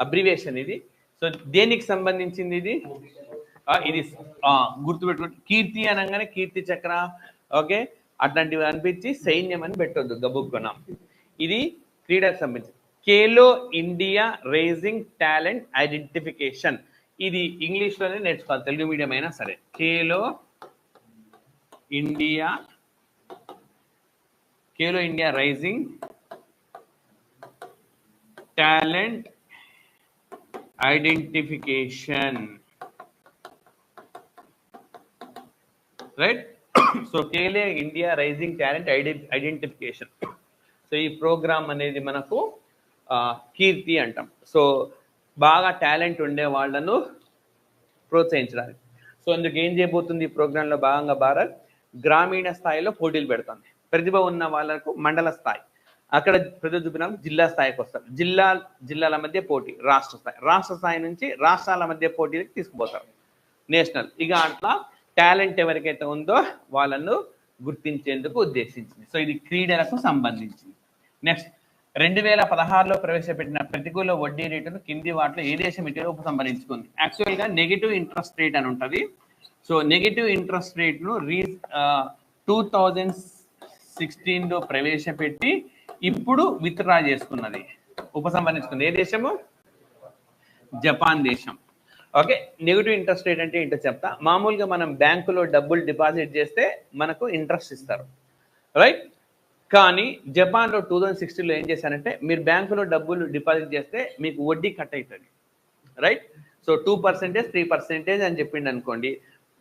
అబ్రివేషన్ ఇది. సో దేనికి సంబంధించింది ఇది? ఇది గుర్తుపెట్టుకోండి. కీర్తి అనగానే కీర్తి చక్ర, ఓకే, అట్లాంటివి అనిపించి సైన్యం అని పెట్టొద్దు గబుక్కున. ఇది క్రీడకు సంబంధించి Khelo India rising talent identification. ఇది ఇంగ్లీష్లోనే నేర్చుకోవాలి, తెలుగు మీడియం అయినా సరే. Khelo India rising talent identification, right? So Khelo India rising talent identification. So ఈ ప్రోగ్రామ్ అనేది మనకు కీర్తి అంటాం. సో బాగా టాలెంట్ ఉండే వాళ్ళను ప్రోత్సహించడానికి. సో అందుకు ఏం చేయబోతుంది ఈ ప్రోగ్రాంలో భాగంగా భారత్ గ్రామీణ స్థాయిలో పోటీలు పెడుతుంది. ప్రతిభ ఉన్న వాళ్ళకు మండల స్థాయి, అక్కడ ప్రతిభ చూపిన జిల్లా స్థాయికి వస్తారు. జిల్లాల మధ్య పోటీ, రాష్ట్ర స్థాయి నుంచి రాష్ట్రాల మధ్య పోటీలకు తీసుకుపోతారు, నేషనల్. ఇక అట్లా టాలెంట్ ఎవరికైతే ఉందో వాళ్ళను గుర్తించేందుకు ఉద్దేశించింది. సో ఇది క్రీడలకు సంబంధించింది. నెక్స్ట్ 2016లో ప్రవేశపెట్టిన ప్రతికూల వడ్డీ రేటును కింది వాటిలో ఏ దేశం ఇటీవల ఉపసంహరించుకుంది? యాక్చువల్గా నెగిటివ్ ఇంట్రెస్ట్ రేట్ అని ఉంటుంది. సో నెగిటివ్ ఇంట్రెస్ట్ రేట్ను 2016లో ప్రవేశపెట్టి ఇప్పుడు విత్డ్రా చేసుకున్నది, ఉపసంహరించుకుంది. ఏ దేశము? జపాన్ దేశం. ఓకే, నెగిటివ్ ఇంట్రెస్ట్ రేట్ అంటే ఏంటో చెప్తా. మామూలుగా మనం బ్యాంకులో డబ్బులు డిపాజిట్ చేస్తే మనకు ఇంట్రెస్ట్ ఇస్తారు, రైట్? కానీ జపాన్లో 2016లో ఏం చేశారంటే, మీరు బ్యాంకులో డబ్బులు డిపాజిట్ చేస్తే మీకు వడ్డీ కట్ అవుతుంది, రైట్? సో 2%, 3% అని చెప్పిండు అనుకోండి.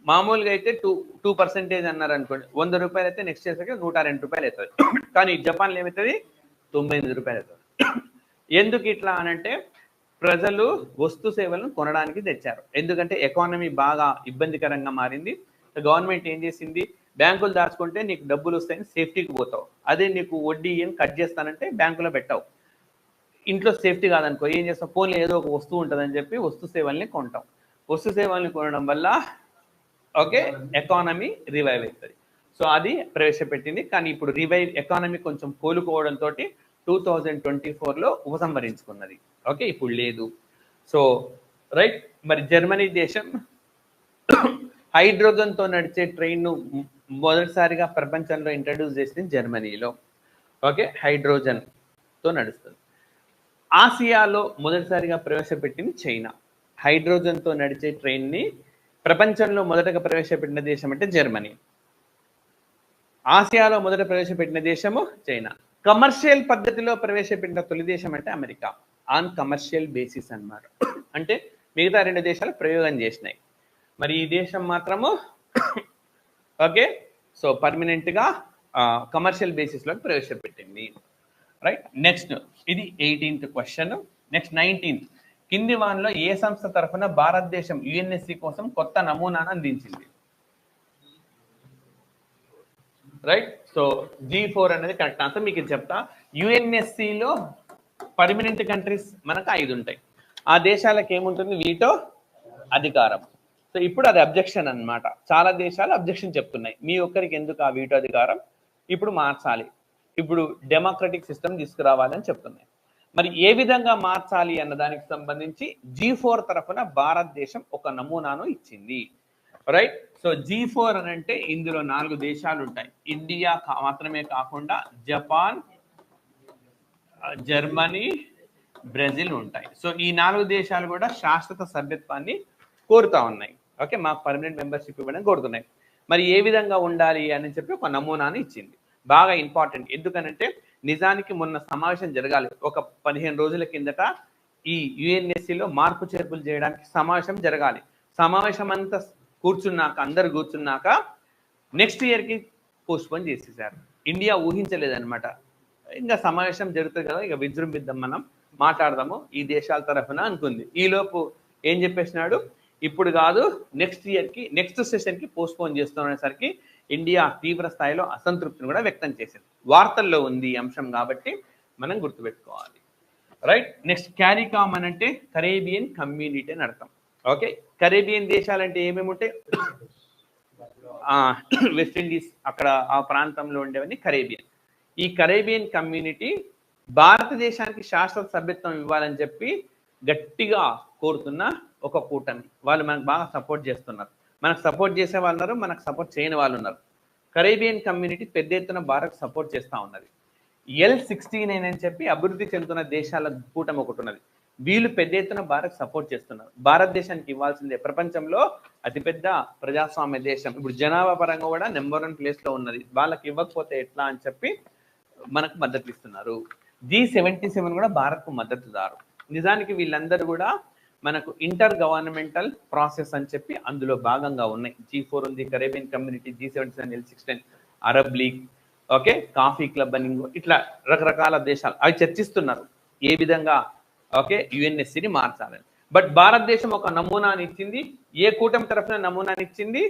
మామూలుగా అయితే 2% అన్నారు అనుకోండి, 100 రూపాయలు అయితే నెక్స్ట్ చేసాక 102 రూపాయలు అవుతుంది. కానీ జపాన్లో ఏమవుతుంది? 98 రూపాయలు అవుతుంది. ఎందుకు ఇట్లా అనంటే, ప్రజలు వస్తు సేవలను కొనడానికి తెచ్చారు. ఎందుకంటే ఎకానమీ బాగా ఇబ్బందికరంగా మారింది. గవర్నమెంట్ ఏం చేసింది? బ్యాంకులు దాచుకుంటే నీకు డబ్బులు వస్తాయని సేఫ్టీకి పోతావు, అదే నీకు వడ్డీ ఏం కట్ చేస్తానంటే బ్యాంకులో పెట్టావు. ఇంట్లో సేఫ్టీ కాదనుకో, ఏం చేస్తావు? ఫోన్లో ఏదో ఒక వస్తువు ఉంటుందని చెప్పి వస్తు సేవల్ని కొంటాం. వస్తు సేవల్ని కొనడం వల్ల ఓకే ఎకానమీ రివైవ్ అవుతుంది. సో అది ప్రవేశపెట్టింది. కానీ ఇప్పుడు ఎకానమీ కొంచెం కోలుకోవడంతో 2024లో ఉపసంహరించుకున్నది. ఓకే, ఇప్పుడు లేదు. సో రైట్, మరి జర్మనీ దేశం హైడ్రోజన్తో నడిచే ట్రైన్ను మొదటిసారిగా ప్రపంచంలో ఇంట్రడ్యూస్ చేసింది జర్మనీలో. ఓకే, హైడ్రోజన్తో నడుస్తుంది. ఆసియాలో మొదటిసారిగా ప్రవేశపెట్టింది చైనా. హైడ్రోజన్తో నడిచే ట్రైన్ని ప్రపంచంలో మొదటగా ప్రవేశపెట్టిన దేశం అంటే జర్మనీ. ఆసియాలో మొదట ప్రవేశపెట్టిన దేశము చైనా. కమర్షియల్ పద్ధతిలో ప్రవేశపెట్టిన తొలి దేశం అంటే అమెరికా, ఆన్ కమర్షియల్ బేసిస్ అన్నమాట. అంటే మిగతా 2 దేశాలు ప్రయోగం చేసినాయి, మరి ఈ దేశం మాత్రము ఓకే సో పర్మనెంట్గా కమర్షియల్ బేసిస్లోకి ప్రవేశపెట్టింది, రైట్? నెక్స్ట్ ఇది 18th క్వశ్చన్. నెక్స్ట్ 19th, కింది వానిలో ఏ సంస్థ తరఫున భారతదేశం యుఎన్ఎస్సి కోసం కొత్త నమూనాను అందించింది? రైట్, సో G4 అనేది కరెక్ట్ ఆన్సర్. మీకు ఇది చెప్తా. యుఎన్ఎస్సిలో పర్మనెంట్ కంట్రీస్ మనకు 5 ఉంటాయి. ఆ దేశాలకు ఏముంటుంది? వీటో అధికారం. సో ఇప్పుడు అది అబ్జెక్షన్ అన్నమాట. చాలా దేశాలు అబ్జెక్షన్ చెప్తున్నాయి, మీ ఒక్కరికి ఎందుకు ఆ వీటో అధికారం, ఇప్పుడు మార్చాలి, ఇప్పుడు డెమోక్రటిక్ సిస్టమ్ తీసుకురావాలని చెప్తున్నాయి. మరి ఏ విధంగా మార్చాలి అన్న దానికి సంబంధించి G4 తరఫున భారతదేశం ఒక నమూనాను ఇచ్చింది, రైట్? సో G4 అని అంటే ఇందులో 4 దేశాలు ఉంటాయి. ఇండియా మాత్రమే కాకుండా జపాన్, జర్మనీ, బ్రెజిల్ ఉంటాయి. సో ఈ 4 దేశాలు కూడా శాశ్వత సభ్యత్వాన్ని కోరుతా ఉన్నాయి. ఓకే, మాకు పర్మనెంట్ మెంబర్షిప్ ఇవ్వడం కోరుతున్నాయి. మరి ఏ విధంగా ఉండాలి అని చెప్పి ఒక నమూనాను ఇచ్చింది. బాగా ఇంపార్టెంట్, ఎందుకనంటే నిజానికి మొన్న సమావేశం జరగాలి. ఒక 15 రోజుల కిందట ఈ యుఎన్ఎస్సిలో మార్పు చేర్పులు చేయడానికి సమావేశం జరగాలి. సమావేశం అంతా కూర్చున్నాక, అందరు కూర్చున్నాక నెక్స్ట్ ఇయర్కి పోస్ట్పోన్ చేసేసారు. ఇండియా ఊహించలేదన్నమాట. ఇంకా సమావేశం జరుగుతుంది కదా, ఇక విజృంభిద్దాం, మనం మాట్లాడదాము ఈ దేశాల తరఫున అనుకుంది. ఈలోపు ఏం చెప్పేసినాడు? ఇప్పుడు కాదు, నెక్స్ట్ ఇయర్కి, నెక్స్ట్ సెషన్కి పోస్ట్పోన్ చేస్తున్నసరికి ఇండియా తీవ్ర స్థాయిలో అసంతృప్తిని కూడా వ్యక్తం చేసింది. వార్తల్లో ఉంది ఈ అంశం కాబట్టి మనం గుర్తుపెట్టుకోవాలి, రైట్? నెక్స్ట్ క్యారికామ్ అని అంటే కరేబియన్ కమ్యూనిటీ అని అర్థం. ఓకే, కరేబియన్ దేశాలంటే ఏమేమి ఉంటాయి? వెస్టిండీస్, అక్కడ ఆ ప్రాంతంలో ఉండేవన్నీ కరేబియన్. ఈ కరేబియన్ కమ్యూనిటీ భారతదేశానికి శాశ్వత సభ్యత్వం ఇవ్వాలని చెప్పి గట్టిగా కోరుతున్న ఒక కూటమి. వాళ్ళు మనకు బాగా సపోర్ట్ చేస్తున్నారు. మనకు సపోర్ట్ చేసే వాళ్ళు ఉన్నారు, మనకు సపోర్ట్ చేయని వాళ్ళు ఉన్నారు. కరేబియన్ కమ్యూనిటీ పెద్ద ఎత్తున భారత్ సపోర్ట్ చేస్తూ ఉన్నది. L69 అని చెప్పి అభివృద్ధి చెందుతున్న దేశాల కూటమి ఒకటి ఉన్నది. వీళ్ళు పెద్ద ఎత్తున భారత్ సపోర్ట్ చేస్తున్నారు. భారతదేశానికి ఇవ్వాల్సిందే, ప్రపంచంలో అతిపెద్ద ప్రజాస్వామ్య దేశం, ఇప్పుడు జనాభా పరంగా కూడా నెంబర్ 1 ప్లేస్లో ఉన్నది. వాళ్ళకి ఇవ్వకపోతే ఎట్లా అని చెప్పి మనకు మద్దతు ఇస్తున్నారు. G77 కూడా భారత్కు మద్దతుదారు. నిజానికి వీళ్ళందరూ కూడా మనకు ఇంటర్ గవర్నమెంటల్ ప్రాసెస్ అని చెప్పి అందులో భాగంగా ఉన్నాయి. G4 ఉంది, Caribbean community, G77, L69, Arab league, okay, coffee club అని ఇట్లా రకరకాల దేశాలు అవి చర్చిస్తున్నారు ఏ విధంగా ఓకే యుఎన్ఎస్సిని మార్చాలని. బట్ భారతదేశం ఒక నమూనాని ఇచ్చింది. ఏ కూటమి తరఫున నమూనాని ఇచ్చింది?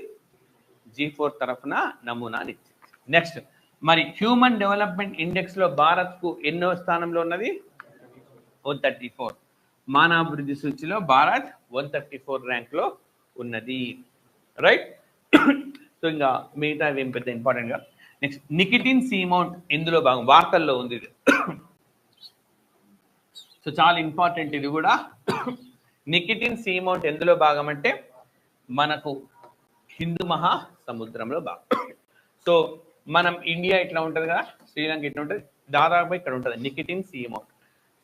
G4 తరఫున నమూనాని ఇచ్చింది. నెక్స్ట్, మరి హ్యూమన్ డెవలప్మెంట్ ఇండెక్స్ లో భారత్ కు ఎన్నో స్థానంలో ఉన్నది? 134. మానవాభివృద్ధి సూచిలో భారత్ 134 ర్యాంక్ లో ఉన్నది, రైట్? సో ఇంకా మిగతా ఏం పెద్ద ఇంపార్టెంట్ గా. నెక్స్ట్, నికిటిన్ సీమౌంట్ ఇందులో భాగం, వార్తల్లో ఉంది. సో చాలా ఇంపార్టెంట్ ఇది కూడా. నికిటిన్ సీ మౌంట్ ఎందులో భాగం అంటే మనకు హిందూ మహాసముద్రంలో భాగం. సో మనం ఇండియా ఇట్లా ఉంటుంది కదా, శ్రీలంక ఇట్లా ఉంటుంది, దాదాపు ఇక్కడ ఉంటుంది నికిటిన్ సీ మౌంట్.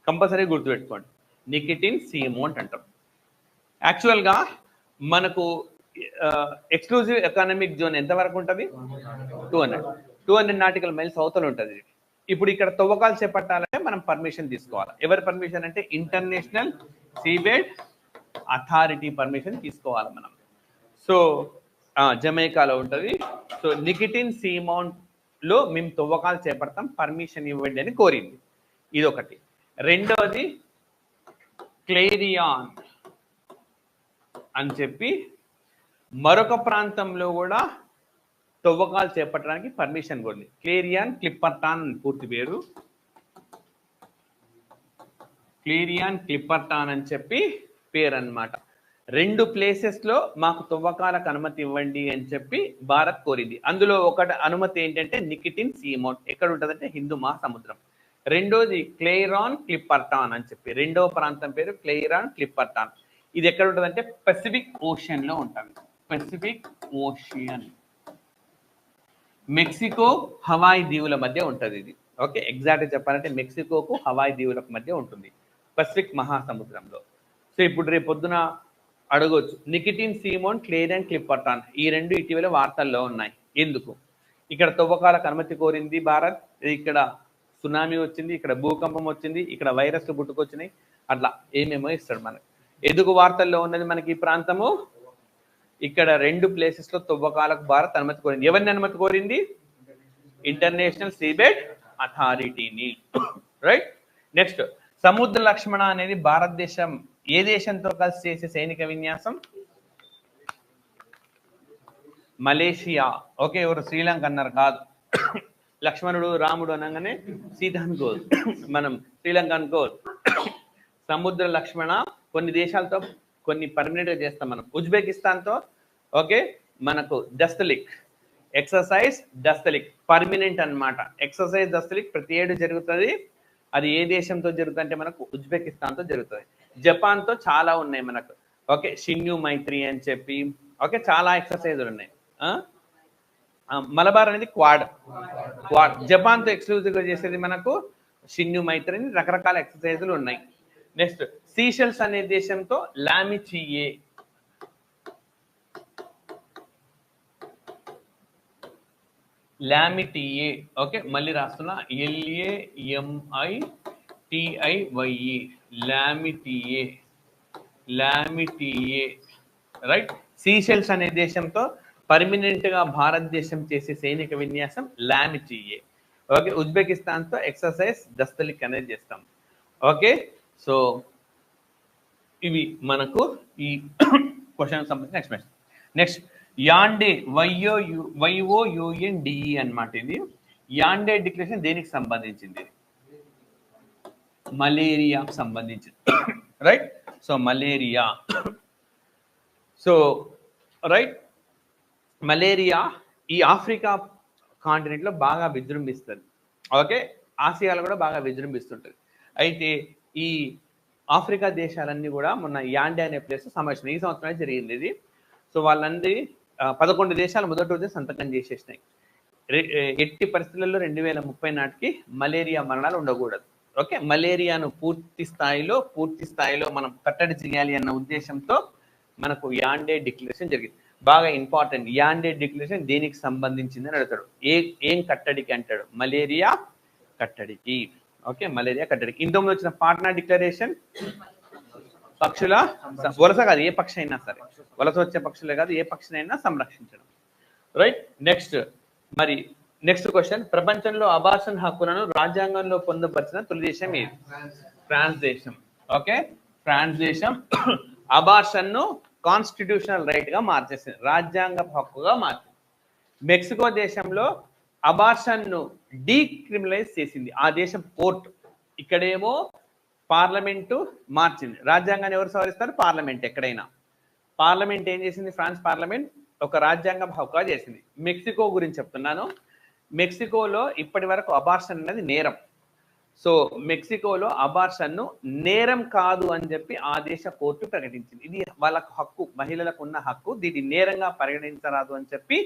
కంపల్సరీ గుర్తుపెట్టుకోండి, నికిటిన్ సీ మౌంట్ అంటాం. యాక్చువల్గా మనకు ఎక్స్క్లూజివ్ ఎకనామిక్ జోన్ ఎంతవరకు ఉంటుంది? 200 నాటికల్ మైల్స్ అవతల ఉంటుంది. ఇప్పుడు ఇక్కడ తవ్వకాలు చేపట్టాలంటే మనం పర్మిషన్ తీసుకోవాలి. ఎవరి పర్మిషన్ అంటే ఇంటర్నేషనల్ సీబెడ్ అథారిటీ పర్మిషన్ తీసుకోవాలి మనం. సో జమైకాలో ఉంటుంది. సో నికిటిన్ సీ మౌంట్ లో మేము తవ్వకాలు చేపడతాం, పర్మిషన్ ఇవ్వండి అని కోరింది. ఇదొకటి. రెండవది క్లేరియాన్ అని చెప్పి మరొక ప్రాంతంలో కూడా తవ్వకాలు చేపట్టడానికి పర్మిషన్ కోరింది. క్లేరియాన్ క్లిప్పర్టాన్ పూర్తి పేరు, క్లేరియాన్ క్లిప్పర్టాన్ అని చెప్పి పేరు అన్నమాట. 2 ప్లేసెస్లో మాకు తవ్వకాలకు అనుమతి ఇవ్వండి అని చెప్పి భారత్ కోరింది. అందులో ఒకటి అనుమతి ఏంటంటే నికిటిన్ సీ మౌంట్ ఎక్కడ ఉంటుందంటే హిందూ మహాసముద్రం. రెండోది క్లెయిరాన్ క్లిప్పర్టాన్ అని చెప్పి రెండవ ప్రాంతం పేరు క్లెయిరాన్ క్లిప్పర్టాన్. ఇది ఎక్కడ ఉంటుందంటే పసిఫిక్ ఓషన్ లో ఉంటుంది. పసిఫిక్ ఓషియన్, మెక్సికో హవాయి దీవుల మధ్య ఉంటుంది ఇది. ఓకే, ఎగ్జాక్ట్గా చెప్పాలంటే మెక్సికోకు హవాయి దీవులకు మధ్య ఉంటుంది, పసిఫిక్ మహాసముద్రంలో. సో ఇప్పుడు రేపు పొద్దున అడగొచ్చు, నికిటిన్ సీ మౌంట్ క్లేరియాన్ క్లిప్పర్టాన్ ఈ రెండు ఇటీవల వార్తల్లో ఉన్నాయి. ఎందుకు? ఇక్కడ తవ్వకాలకు అనుమతి కోరింది భారత్, ఇక్కడ సునామీ వచ్చింది, ఇక్కడ భూకంపం వచ్చింది, ఇక్కడ వైరస్లు పుట్టుకొచ్చినాయి, అట్లా ఏమేమో ఇస్తాడు మనకి. ఎందుకు వార్తల్లో ఉన్నది మనకి ఈ ప్రాంతము? ఇక్కడ 2 ప్లేసెస్లో తవ్వకాలకు భారత్ అనుమతి కోరింది. ఎవరిని అనుమతి కోరింది? ఇంటర్నేషనల్ సీబెడ్ అథారిటీని. రైట్. నెక్స్ట్, సముద్ర లక్ష్మణ అనేది భారతదేశం ఏ దేశంతో కలిసి చేసే సైనిక విన్యాసం? మలేషియా. ఓకే, ఎవరు శ్రీలంక అన్నారు కాదు. లక్ష్మణుడు రాముడు అనగానే సీత అనుకోదు, మనం శ్రీలంక అనుకోదు. సముద్ర లక్ష్మణ కొన్ని దేశాలతో కొన్ని పర్మనెంట్గా చేస్తాం మనం. ఉజ్బెకిస్తాన్తో ఓకే మనకు దస్తలిక్ ఎక్సర్సైజ్, దస్తలిక్ పర్మనెంట్ అన్నమాట. ఎక్సర్సైజ్ దస్తలిక్ ప్రతి ఏడు జరుగుతుంది. అది ఏ దేశంతో జరుగుతుంది అంటే మనకు ఉజ్బెకిస్తాన్తో జరుగుతుంది. జపాన్తో చాలా ఉన్నాయి మనకు. ఓకే, షిన్యూ మైత్రి అని చెప్పి ఓకే చాలా ఎక్సర్సైజులు ఉన్నాయి. మలబార్ అనేది క్వాడ్. జపాన్తో ఎక్స్క్లూజివ్గా చేసేది మనకు షిన్యూ మైత్రి అని రకరకాల ఎక్సర్సైజులు ఉన్నాయి. నెక్స్ట్, సీషెల్స్ అనే దేశంతో లామిచియే, లామిటియే. ఓకే, మళ్ళీ రాస్తున్నా, LAMITIYE, లామిటియే, లామిటియే. రైట్. సీషెల్స్ అనే దేశంతో పర్మనెంట్ గా భారతదేశం చేసే సైనిక విన్యాసం లామిచియే. ఓకే, ఉజ్బెకిస్తాన్తో ఎక్సర్సైజ్ దస్తలిక్ అనేది చేస్తాం. ఓకే, సో ఇవి మనకు ఈ క్వశ్చన్ సంబంధించిన ఎక్స్ప్లెనేషన్. నెక్స్ట్, యాండే YOUNDE అన్నమాట. ఇది యాండే డిక్లరేషన్ దేనికి సంబంధించింది? మలేరియాకు సంబంధించింది. Right. So malaria, so right, malaria ఈ ఆఫ్రికా కాంటినెంట్లో బాగా విజృంభిస్తుంది. ఓకే, ఆసియాలో కూడా బాగా విజృంభిస్తుంటుంది. అయితే ఈ ఆఫ్రికా దేశాలన్నీ కూడా మొన్న యాండే అనే ప్లేస్ సమావేశం ఈ సంవత్సరం జరిగింది ఇది. సో వాళ్ళందరి 11 దేశాలు మొదటి రోజు సంతకం చేసేసినాయి. ఎట్టి పరిస్థితుల్లో 2030 నాటికి మలేరియా మరణాలు ఉండకూడదు. ఓకే, మలేరియాను పూర్తి స్థాయిలో మనం కట్టడి చేయాలి అన్న ఉద్దేశంతో మనకు యాండే డిక్లరేషన్ జరిగింది. బాగా ఇంపార్టెంట్, యాండే డిక్లరేషన్ దేనికి సంబంధించింది అని అడుగుతాడు. ఏం కట్టడికి అంటాడు? మలేరియా కట్టడికి. ఓకే, మలేరియా కట్టడికి. ఇంతకుముందు వచ్చిన పాట్నా డిక్లరేషన్ పక్షుల వలస కాదు, ఏ పక్షి అయినా సరే, వలస వచ్చే పక్షులే కాదు, ఏ పక్షినైనా సంరక్షించడం. రైట్. నెక్స్ట్, మరి నెక్స్ట్ క్వశ్చన్, ప్రపంచంలో అబార్షన్ హక్కులను రాజ్యాంగంలో పొందుపరిచిన తొలి దేశం ఏది? ఫ్రాన్స్ దేశం. ఓకే, ఫ్రాన్స్ దేశం అబార్షన్ ను కాన్స్టిట్యూషనల్ రైట్ గా మార్చేసింది, రాజ్యాంగ హక్కుగా మార్చింది. మెక్సికో దేశంలో అబార్షన్ ను డీక్రిమినలైజ్ చేసింది ఆ దేశం కోర్టు. ఇక్కడేమో పార్లమెంటు మార్చింది. రాజ్యాంగాన్ని ఎవరు సవరిస్తారు? పార్లమెంట్. ఎక్కడైనా పార్లమెంట్ ఏం చేసింది? ఫ్రాన్స్ పార్లమెంట్ ఒక రాజ్యాంగ హక్కుగా చేసింది. మెక్సికో గురించి చెప్తున్నాను. మెక్సికోలో ఇప్పటి వరకు అబార్షన్ అనేది నేరం. సో మెక్సికోలో అబార్షన్ను నేరం కాదు అని చెప్పి ఆ దేశ కోర్టు ప్రకటించింది. ఇది వాళ్ళకు హక్కు, మహిళలకు ఉన్న హక్కు, దీన్ని నేరంగా పరిగణించరాదు అని చెప్పి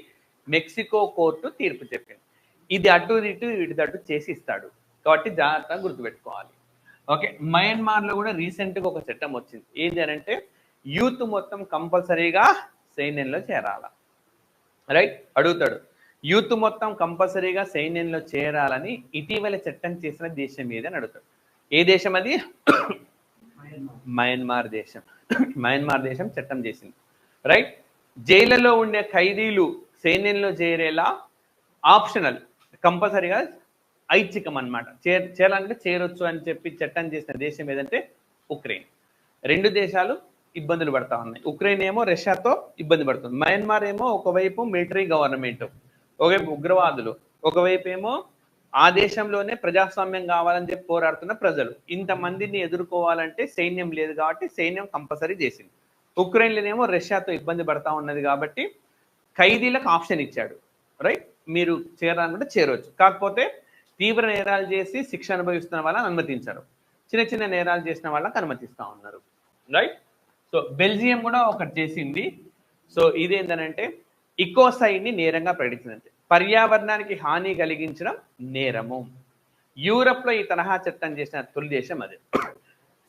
మెక్సికో కోర్టు తీర్పు చెప్పింది. ఇది అటు ఇటు ఇటు చేసి ఇస్తాడు కాబట్టి జాగ్రత్తగా గుర్తుపెట్టుకోవాలి. ఓకే, మయన్మార్లో కూడా రీసెంట్గా ఒక చట్టం వచ్చింది. ఏంటి అని అంటే యూత్ మొత్తం కంపల్సరీగా సైన్యంలో చేరాల. రైట్, అడుగుతాడు యూత్ మొత్తం కంపల్సరీగా సైన్యంలో చేరాలని ఇటీవల చట్టం చేసిన దేశం ఏది అని అడుగుతాడు. ఏ దేశం అది? మయన్మార్ దేశం. మయన్మార్ దేశం చట్టం చేసింది. రైట్, జైళ్ళలో ఉండే ఖైదీలు సైన్యంలో చేరేలా ఆప్షనల్, కంపల్సరీగా ఐచ్ఛికం అనమాట. చేరాలంటే చేరొచ్చు అని చెప్పి చట్టం చేసిన దేశం ఏదంటే ఉక్రెయిన్. రెండు దేశాలు ఇబ్బందులు పడతా ఉన్నాయి. ఉక్రెయిన్ ఏమో రష్యాతో ఇబ్బంది పడుతుంది, మయన్మార్ ఏమో ఒకవైపు మిలిటరీ గవర్నమెంట్, ఒకవైపు ఉగ్రవాదులు, ఒకవైపు ఏమో ఆ దేశంలోనే ప్రజాస్వామ్యం కావాలని చెప్పి పోరాడుతున్న ప్రజలు. ఇంతమందిని ఎదుర్కోవాలంటే సైన్యం లేదు కాబట్టి సైన్యం కంపల్సరీ చేసింది. ఉక్రెయిన్లోనేమో రష్యాతో ఇబ్బంది పడతా ఉన్నది కాబట్టి ఖైదీలకు ఆప్షన్ ఇచ్చాడు. రైట్, మీరు చేరాలంటే చేరవచ్చు, కాకపోతే తీవ్ర నేరాలు చేసి శిక్ష అనుభవిస్తున్న వాళ్ళని అనుమతించారు, చిన్న చిన్న నేరాలు చేసిన వాళ్ళకి అనుమతిస్తూ ఉన్నారు. రైట్, సో బెల్జియం కూడా ఒకటి చేసింది. సో ఇదేంటంటే ఇకోసైడ్ని నేరంగా ప్రకటించిందంటే పర్యావరణానికి హాని కలిగించడం నేరము. యూరప్లో ఈ తరహా చట్టం చేసిన తొలి దేశం అదే.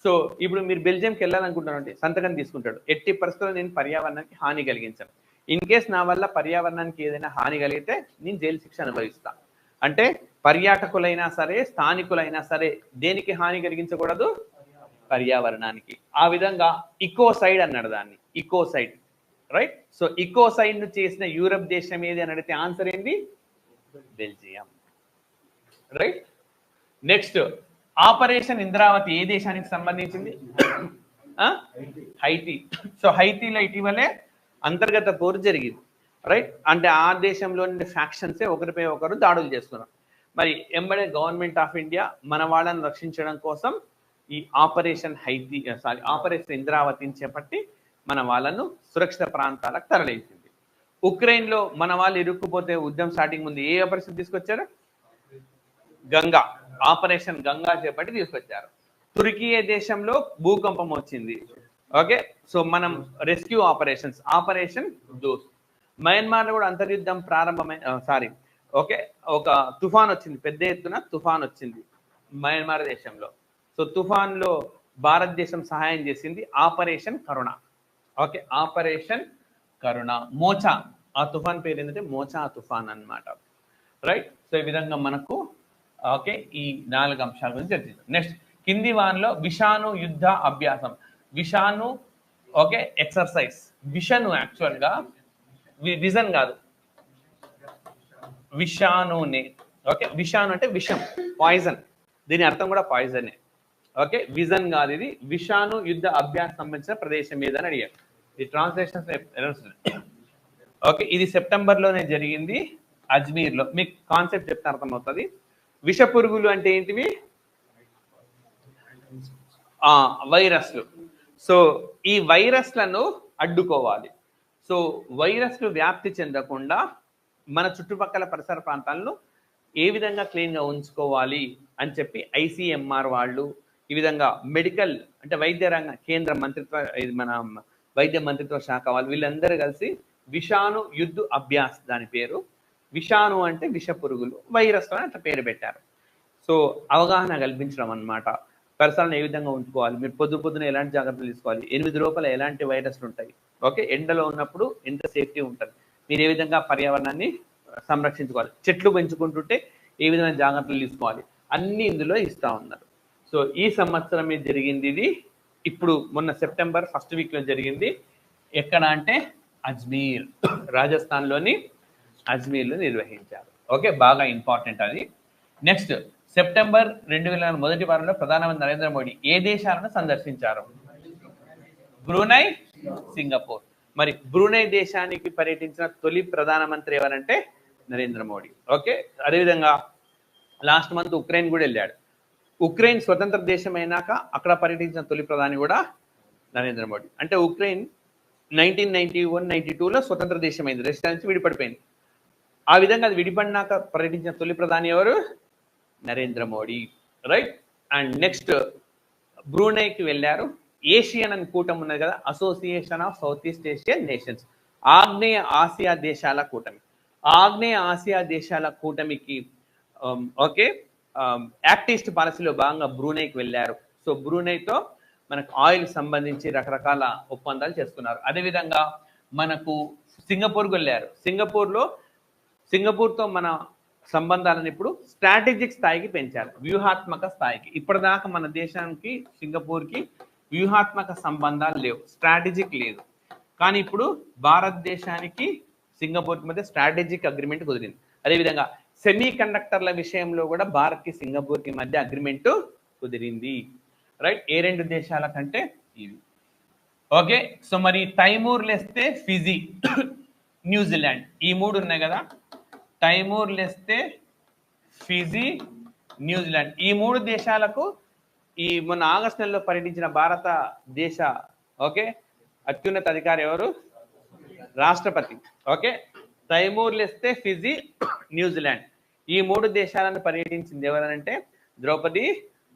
సో ఇప్పుడు మీరు బెల్జియంకి వెళ్ళాలనుకుంటున్నారంటే సంతకం తీసుకుంటాడు, ఎట్టి పరిస్థితుల్లో నేను పర్యావరణానికి హాని కలిగించాను, ఇన్ కేస్ నా వల్ల పర్యావరణానికి ఏదైనా హాని కలిగితే నేను జైలు శిక్ష అనుభవిస్తాను. అంటే పర్యాటకులైనా సరే స్థానికులైనా సరే దేనికి హాని కలిగించకూడదు? పర్యావరణానికి. ఆ విధంగా ఇకోసైడ్ అన్నాడు దాన్ని, ఇకోసైడ్. రైట్, సో ఇకోసైడ్ ను చేసిన యూరప్ దేశం ఏది అని అడిగితే ఆన్సర్ ఏంది? Belgium. Right, next operation Indravati ఏ దేశానికి సంబంధించింది? హైతీ. సో హైతీలో ఇటీవలే అంతర్గత పోరు జరిగింది. రైట్, అంటే ఆ దేశంలోని ఫ్యాక్షన్సే ఒకరిపై ఒకరు దాడులు చేస్తున్నారు. మరి ఎంబడే గవర్నమెంట్ ఆఫ్ ఇండియా మన వాళ్ళని రక్షించడం కోసం ఈ ఆపరేషన్ ఆపరేషన్ ఇంద్రావతిని చేపట్టి మన వాళ్ళను సురక్షిత ప్రాంతాలకు తరలించింది. ఉక్రెయిన్లో మన వాళ్ళు ఇరుక్కుపోతే ఉద్యమం స్టార్టింగ్ ముందు ఏ ఆపరేషన్ తీసుకొచ్చారు? గంగా, ఆపరేషన్ గంగా చేపట్టి తీసుకొచ్చారు. తుర్కీ దేశంలో భూకంపం వచ్చింది. ఓకే, సో మనం రెస్క్యూ ఆపరేషన్స్, ఆపరేషన్ దోస్. మయన్మార్లో కూడా అంతర్యుద్ధం ప్రారంభమైన ఓకే, ఒక తుఫాన్ వచ్చింది, పెద్ద ఎత్తున తుఫాన్ వచ్చింది మయన్మార్ దేశంలో. సో తుఫాన్లో భారతదేశం సహాయం చేసింది, ఆపరేషన్ కరుణ. ఓకే, ఆపరేషన్ కరుణ. మోచా, ఆ తుఫాన్ పేరు ఏంటంటే మోచా తుఫాన్ అన్నమాట. రైట్, సో ఈ విధంగా మనకు ఓకే ఈ 4 అంశాల గురించి చర్చించాం. నెక్స్ట్ కింది వాన్లో విషాణు యుద్ధ అభ్యాసం. విషాణు ఓకే ఎక్సర్సైజ్. విషను యాక్చువల్గా విజన్ కాదు, విషాణునే. ఓకే, విషాణు అంటే విషం, పాయిజన్, దీని అర్థం కూడా పాయిజనే. ఓకే, విజన్ కాదు ఇది. విషాణు యుద్ధ అభ్యాసం సంబంధించిన ప్రదేశం ఏదని అడిగారు. ఈ ట్రాన్స్లేషన్స్ ఓకే, ఇది సెప్టెంబర్లోనే జరిగింది అజ్మీర్లో. మీకు కాన్సెప్ట్ చెప్తే అర్థమవుతుంది. విష పురుగులు అంటే ఏంటివి? వైరస్లు. సో ఈ వైరస్లను అడ్డుకోవాలి. సో వైరస్లు వ్యాప్తి చెందకుండా మన చుట్టుపక్కల పరిసర ప్రాంతాలను ఏ విధంగా క్లీన్గా ఉంచుకోవాలి అని చెప్పి ఐసీఎంఆర్ వాళ్ళు, ఈ విధంగా మెడికల్ అంటే వైద్య రంగ కేంద్ర మంత్రిత్వ, మన వైద్య మంత్రిత్వ శాఖ వాళ్ళు, వీళ్ళందరూ కలిసి విషాణు యుద్ధ అభ్యాస్, దాని పేరు. విషాణు అంటే విష పురుగులు, వైరస్ అని అట్లా పేరు పెట్టారు. సో అవగాహన కల్పించడం అన్నమాట. పరిసరాలను ఏ విధంగా ఉంచుకోవాలి, మీరు పొద్దున ఎలాంటి జాగ్రత్తలు తీసుకోవాలి, 8 లోపల ఎలాంటి వైరస్లు ఉంటాయి, ఓకే ఎండలో ఉన్నప్పుడు ఎంత సేఫ్టీ ఉంటుంది, మీరు ఏ విధంగా పర్యావరణాన్ని సంరక్షించుకోవాలి, చెట్లు పెంచుకుంటుంటే ఏ విధమైన జాగ్రత్తలు తీసుకోవాలి, అన్ని ఇందులో ఇస్తూ ఉన్నారు. సో ఈ సంవత్సరం ఇది జరిగింది. ఇది ఇప్పుడు మొన్న సెప్టెంబర్ 1st వీక్లో జరిగింది. ఎక్కడ అంటే అజ్మీర్, రాజస్థాన్లోని అజ్మీర్లో నిర్వహించారు. ఓకే, బాగా ఇంపార్టెంట్ అది. నెక్స్ట్ సెప్టెంబర్ 2000 మొదటి వారంలో ప్రధానమంత్రి నరేంద్ర మోడీ ఏ దేశాలను సందర్శించారు? Brunei, Singapore. మరి బ్రూనై దేశానికి పర్యటించిన తొలి ప్రధానమంత్రి ఎవరంటే నరేంద్ర మోడీ. ఓకే, అదేవిధంగా లాస్ట్ మంత్ ఉక్రెయిన్ కూడా వెళ్ళాడు. ఉక్రెయిన్ స్వతంత్ర దేశం అయినాక అక్కడ పర్యటించిన తొలి ప్రధాని కూడా నరేంద్ర మోడీ. అంటే ఉక్రెయిన్ 1991-92లో స్వతంత్ర దేశం అయింది, రష్యా నుంచి విడిపడిపోయింది. ఆ విధంగా అది విడిపడినాక పర్యటించిన తొలి ప్రధాని ఎవరు? Narendra Modi. Right. And next బ్రూనైకి వెళ్ళారు. ఏషియన్ అని కూటమి ఉన్నది కదా, Association of South East Asian Nations, ఆగ్నేయ ఆసియా దేశాల కూటమి. ఆగ్నేయ ఆసియా దేశాల కూటమికి ఓకే యాక్ట్ ఈస్ట్ పాలసీలో భాగంగా బ్రూనైకి వెళ్ళారు. సో బ్రూనైతో మనకు ఆయిల్ సంబంధించి రకరకాల ఒప్పందాలు చేసుకున్నారు. అదేవిధంగా మనకు సింగపూర్కి వెళ్ళారు. సింగపూర్తో మన సంబంధాలను ఇప్పుడు స్ట్రాటజిక్ స్థాయికి పెంచారు, వ్యూహాత్మక స్థాయికి. ఇప్పటిదాకా మన దేశానికి సింగపూర్కి వ్యూహాత్మక సంబంధాలు లేవు, స్ట్రాటజిక్ లేదు. కానీ ఇప్పుడు భారతదేశానికి సింగపూర్కి మధ్య స్ట్రాటజిక్ అగ్రిమెంట్ కుదిరింది. అదేవిధంగా సెమీ కండక్టర్ల విషయంలో కూడా భారత్కి సింగపూర్కి మధ్య అగ్రిమెంట్ కుదిరింది. రైట్. ఏ రెండు దేశాల కంటే ఇవి. ఓకే. సో మరి తైమూర్ లెస్తే ఫిజీ, న్యూజిలాండ్, ఈ మూడు ఉన్నాయి కదా. తైమూర్ లెస్తే ఫిజీ, న్యూజిలాండ్, ఈ మూడు దేశాలకు ఈ మొన్న ఆగస్టు నెలలో పర్యటించిన భారతదేశ ఓకే అత్యున్నత అధికారి ఎవరు? రాష్ట్రపతి. ఓకే. తైమూర్ లెస్తే ఫిజీ, న్యూజిలాండ్, ఈ మూడు దేశాలను పర్యటించింది ఎవరనంటే ద్రౌపది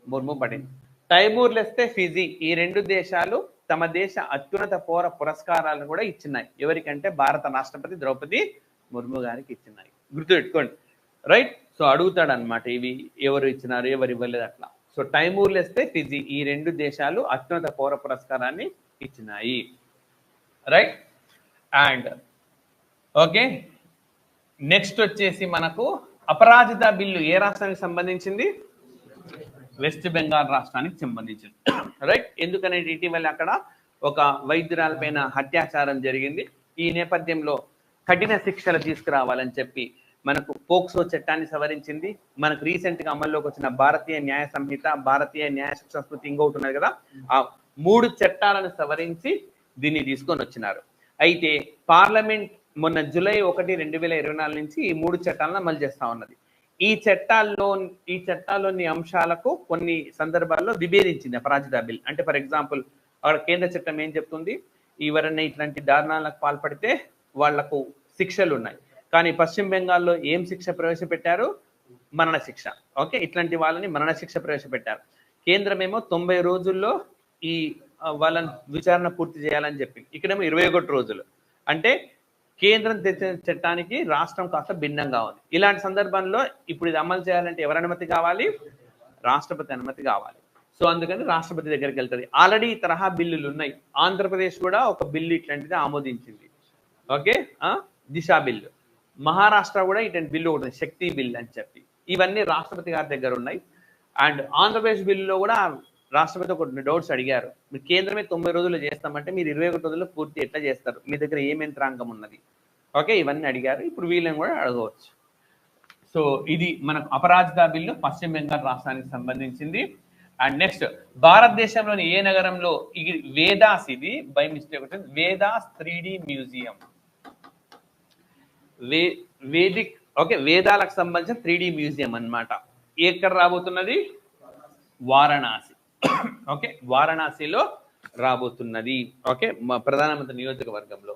ముర్ము పడింది. తైమూర్ లెస్తే ఫిజీ, ఈ రెండు దేశాలు తమ దేశ అత్యున్నత పౌర పురస్కారాలను కూడా ఇచ్చినాయి. ఎవరికంటే భారత రాష్ట్రపతి ద్రౌపది ముర్ము గారికి ఇచ్చినాయి. గుర్తుపెట్టుకోండి. రైట్. సో అడుగుతాడు అనమాట, ఇవి ఎవరు ఇచ్చినారు ఎవరు ఇవ్వలేదు అట్లా. సో తైమూర్ లెస్తే ఫిజీ, ఈ రెండు దేశాలు అత్యున్నత పౌర పురస్కారాన్ని ఇచ్చినాయి. రైట్. అండ్ ఓకే నెక్స్ట్ వచ్చేసి మనకు అపరాజిత బిల్లు ఏ రాష్ట్రానికి సంబంధించింది? వెస్ట్ బెంగాల్ రాష్ట్రానికి సంబంధించింది. రైట్. ఎందుకనే ఇటీవల అక్కడ ఒక వైద్యురాల పైన అత్యాచారం జరిగింది. ఈ నేపథ్యంలో కఠిన శిక్షలు తీసుకురావాలని చెప్పి మనకు పోక్సో చట్టాన్ని సవరించింది. మనకు రీసెంట్ గా అమల్లోకి వచ్చిన భారతీయ న్యాయ సంహిత, భారతీయ న్యాయ శిక్షా స్మృతి ఇంకొకటి ఉన్నది కదా, ఆ మూడు చట్టాలను సవరించి దీన్ని తీసుకొని వచ్చినారు. అయితే పార్లమెంట్ మొన్న జూలై 1, 2024 నుంచి ఈ మూడు చట్టాలను అమలు చేస్తా ఉన్నది. ఈ చట్టాల్లోని అంశాలకు కొన్ని సందర్భాల్లో విభేదించింది అపరాజిత బిల్. అంటే ఫర్ ఎగ్జాంపుల్ అక్కడ కేంద్ర చట్టం ఏం చెప్తుంది? ఎవరైనా ఇట్లాంటి దారుణాలకు పాల్పడితే వాళ్లకు శిక్షలు ఉన్నాయి. కానీ పశ్చిమ బెంగాల్లో ఏం శిక్ష ప్రవేశపెట్టారు? మరణ శిక్ష. ఓకే. ఇట్లాంటి వాళ్ళని మరణ శిక్ష ప్రవేశపెట్టారు. కేంద్రమేమో 90 రోజుల్లో ఈ వాళ్ళని విచారణ పూర్తి చేయాలని చెప్పింది. ఇక్కడేమో 21 రోజులు. అంటే కేంద్రం తెచ్చిన చట్టానికి రాష్ట్రం కాస్త భిన్నంగా ఉంది. ఇలాంటి సందర్భంలో ఇప్పుడు ఇది అమలు చేయాలంటే ఎవరి అనుమతి కావాలి? రాష్ట్రపతి అనుమతి కావాలి. సో అందుకని రాష్ట్రపతి దగ్గరికి వెళ్తుంది. ఆల్రెడీ ఈ తరహా బిల్లులు ఉన్నాయి. ఆంధ్రప్రదేశ్ కూడా ఒక బిల్లు ఇట్లాంటిది ఆమోదించింది. ఓకే. దిశా బిల్లు. మహారాష్ట్ర కూడా ఇట్లాంటి బిల్లు ఒకటి, శక్తి బిల్ అని చెప్పి. ఇవన్నీ రాష్ట్రపతి గారి దగ్గర ఉన్నాయి. అండ్ ఆంధ్రప్రదేశ్ బిల్లులో కూడా రాష్ట్రపతి ఒక డౌట్స్ అడిగారు. మీరు కేంద్రమే 90 రోజులు చేస్తామంటే మీరు 21 రోజుల్లో పూర్తి ఎట్లా చేస్తారు? మీ దగ్గర ఏ యంత్రాంగం ఉన్నది? ఓకే. ఇవన్నీ అడిగారు. ఇప్పుడు వీళ్ళని కూడా అడగవచ్చు. సో ఇది మనకు అపరాజిత బిల్లు పశ్చిమ బెంగాల్ రాష్ట్రానికి సంబంధించింది. అండ్ నెక్స్ట్ భారతదేశంలోని ఏ నగరంలో ఇది వేదాస్, ఇది బై మిస్టేక్ వచ్చింది, Vedas 3D museum, Vedic okay వేదాలకు సంబంధించిన 3D మ్యూజియం అన్నమాట. ఎక్కడ రాబోతున్నది? వారణాసి. ఓకే. వారణాసిలో రాబోతున్నది. ఓకే. మా ప్రధానమంత్రి నియోజకవర్గంలో.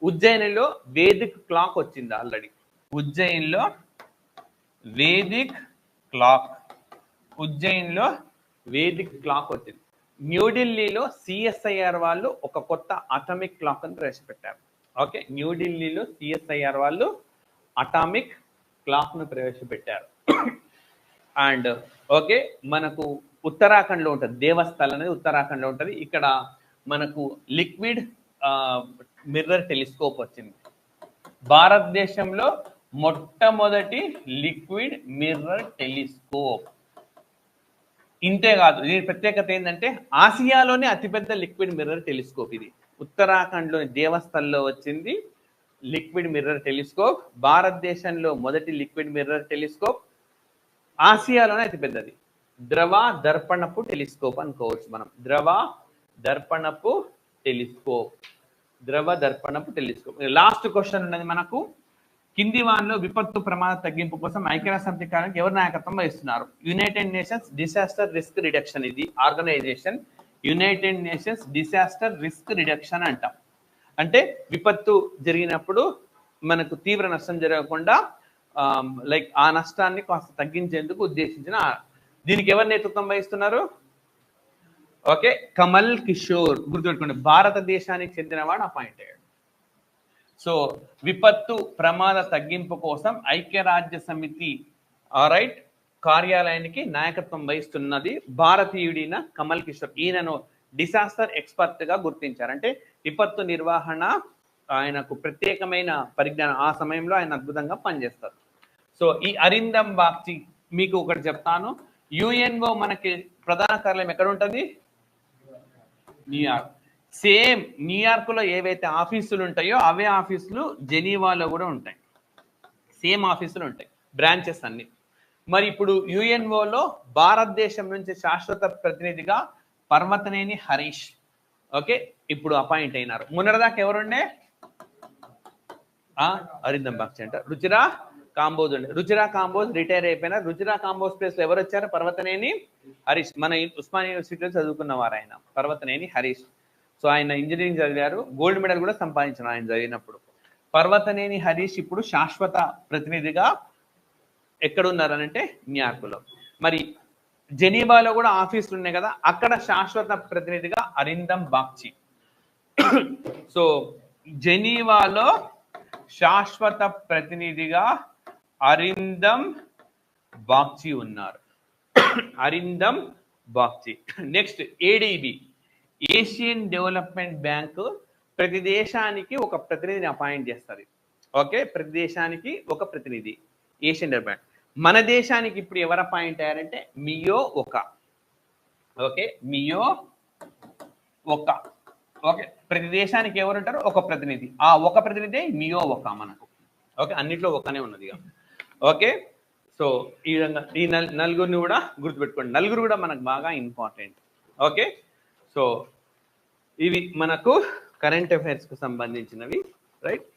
ఉజ్జయినిలో వేదిక్ క్లాక్ వచ్చింది ఆల్రెడీ. ఉజ్జయిన్లో వేదిక్ క్లాక్, ఉజ్జయిన్లో వేదిక్ క్లాక్ వచ్చింది. న్యూఢిల్లీలో సిఎస్ఐఆర్ వాళ్ళు ఒక కొత్త అటామిక్ క్లాక్ అని ప్రవేశపెట్టారు. ఓకే. న్యూఢిల్లీలో సిఎస్ఐఆర్ వాళ్ళు అటామిక్ క్లాక్ ను ప్రవేశపెట్టారు. అండ్ ఓకే మనకు ఉత్తరాఖండ్లో ఉంటుంది, దేవస్థల్ అనేది ఉత్తరాఖండ్లో ఉంటుంది. ఇక్కడ మనకు లిక్విడ్ మిర్రర్ టెలిస్కోప్ వచ్చింది. భారతదేశంలో మొట్టమొదటి లిక్విడ్ మిర్రర్ టెలిస్కోప్. ఇంతే కాదు, దీని ప్రత్యేకత ఏంటంటే ఆసియాలోనే అతిపెద్ద లిక్విడ్ మిర్రర్ టెలిస్కోప్ ఇది. ఉత్తరాఖండ్లోని దేవస్థల్లో వచ్చింది లిక్విడ్ మిర్రర్ టెలిస్కోప్. భారతదేశంలో మొదటి లిక్విడ్ మిర్రర్ టెలిస్కోప్, ఆసియాలోనే అతిపెద్దది. ద్రవ దర్పణపు టెలిస్కోప్ అనుకోవచ్చు మనం. ద్రవ దర్పణపు టెలిస్కోప్, ద్రవ దర్పణపు టెలిస్కోప్. లాస్ట్ క్వశ్చన్ ఉన్నది మనకు. కింది వారిలో విపత్తు ప్రమాద తగ్గింపు కోసం ఐక్యరాజ్యసమితి కార్యాలయానికి ఎవరు నాయకత్వం వహిస్తున్నారు? United Nations Disaster Risk Reduction, ఇది organisation. United Nations Disaster Risk Reduction అంటాం. అంటే విపత్తు జరిగినప్పుడు మనకు తీవ్ర నష్టం జరగకుండా లైక్ ఆ నష్టాన్ని కాస్త తగ్గించేందుకు ఉద్దేశించిన దీనికి ఎవరు నేతృత్వం వహిస్తున్నారు? ఓకే, కమల్ కిషోర్. గుర్తుపెట్టుకోండి, భారతదేశానికి చెందినవాడు అపాయింట్ అయ్యాడు. సో విపత్తు ప్రమాద తగ్గింపు కోసం ఐక్యరాజ్య సమితి రైట్ కార్యాలయానికి నాయకత్వం వహిస్తున్నది భారతీయుడిన కమల్ కిషోర్. ఈయనను డిసాస్టర్ ఎక్స్పర్ట్ గా గుర్తించారు. అంటే విపత్తు నిర్వహణ ఆయనకు ప్రత్యేకమైన పరిజ్ఞానం, ఆ సమయంలో ఆయన అద్భుతంగా పనిచేస్తారు. సో ఈ అరిందమ్ బాగ్చి మీకు ఒకటి చెప్తాను, యుఎన్ఓ మనకి ప్రధాన కార్యాలయం ఎక్కడ ఉంటుంది? న్యూయార్క్. సేమ్ న్యూయార్క్ లో ఏవైతే ఆఫీసులు ఉంటాయో అవే ఆఫీసులు జెనీవాలో కూడా ఉంటాయి. సేమ్ ఆఫీసులు ఉంటాయి, బ్రాంచెస్ అన్ని. మరి ఇప్పుడు యుఎన్ఓలో భారతదేశం నుంచి శాశ్వత ప్రతినిధిగా పర్వతనేని హరీష్ ఓకే ఇప్పుడు అపాయింట్ అయినారు. మొన్నటిదాకా ఎవరుండే? అరిందమ్ బాగ్చి అంట. రుచిరా కాంబోజ్ ఉండే. రుచిరా కాంబోజ్ రిటైర్ అయిపోయినారు. రుచిరా కాంబోజ్ ప్లేస్ లో ఎవరు వచ్చారు? పర్వతనేని హరీష్. మన ఉస్మానియా యూనివర్సిటీలో చదువుకున్నవారు ఆయన, పర్వతనేని హరీష్. సో ఆయన ఇంజనీరింగ్ చదివారు, గోల్డ్ మెడల్ కూడా సంపాదించారు ఆయన చదివినప్పుడు. పర్వతనేని హరీష్ ఇప్పుడు శాశ్వత ప్రతినిధిగా ఎక్కడున్నారనంటే న్యూయార్క్లో. మరి జెనీవాలో కూడా ఆఫీసులు ఉన్నాయి కదా, అక్కడ శాశ్వత ప్రతినిధిగా అరిందమ్ బాగ్చి. సో జెనీవాలో శాశ్వత ప్రతినిధిగా అరిందమ్ బాగ్చి ఉన్నారు. Arindam Bagchi. Next ADB, Asian development bank ప్రతి దేశానికి ఒక ప్రతినిధిని అపాయింట్ చేస్తుంది. ఓకే, ప్రతి దేశానికి ఒక ప్రతినిధి ఏషియన్ డెవలప్మెంట్. మన దేశానికి ఇప్పుడు ఎవరు అపాయింట్ అయ్యారంటే మియో ఒక. ఓకే, మియో ఒక. ఓకే, ప్రతి దేశానికి ఎవరు ఉంటారో ఒక ప్రతినిధి, ఆ ఒక ప్రతినిధి మియో ఒక మనకు. ఓకే, అన్నిట్లో ఒకనే ఉన్నది. ఓకే, సో ఈ విధంగా ఈ నలుగురిని కూడా గుర్తుపెట్టుకోండి. నలుగురు కూడా మనకు బాగా ఇంపార్టెంట్. ఓకే, సో ఇవి మనకు కరెంట్ అఫైర్స్కు సంబంధించినవి రైట్.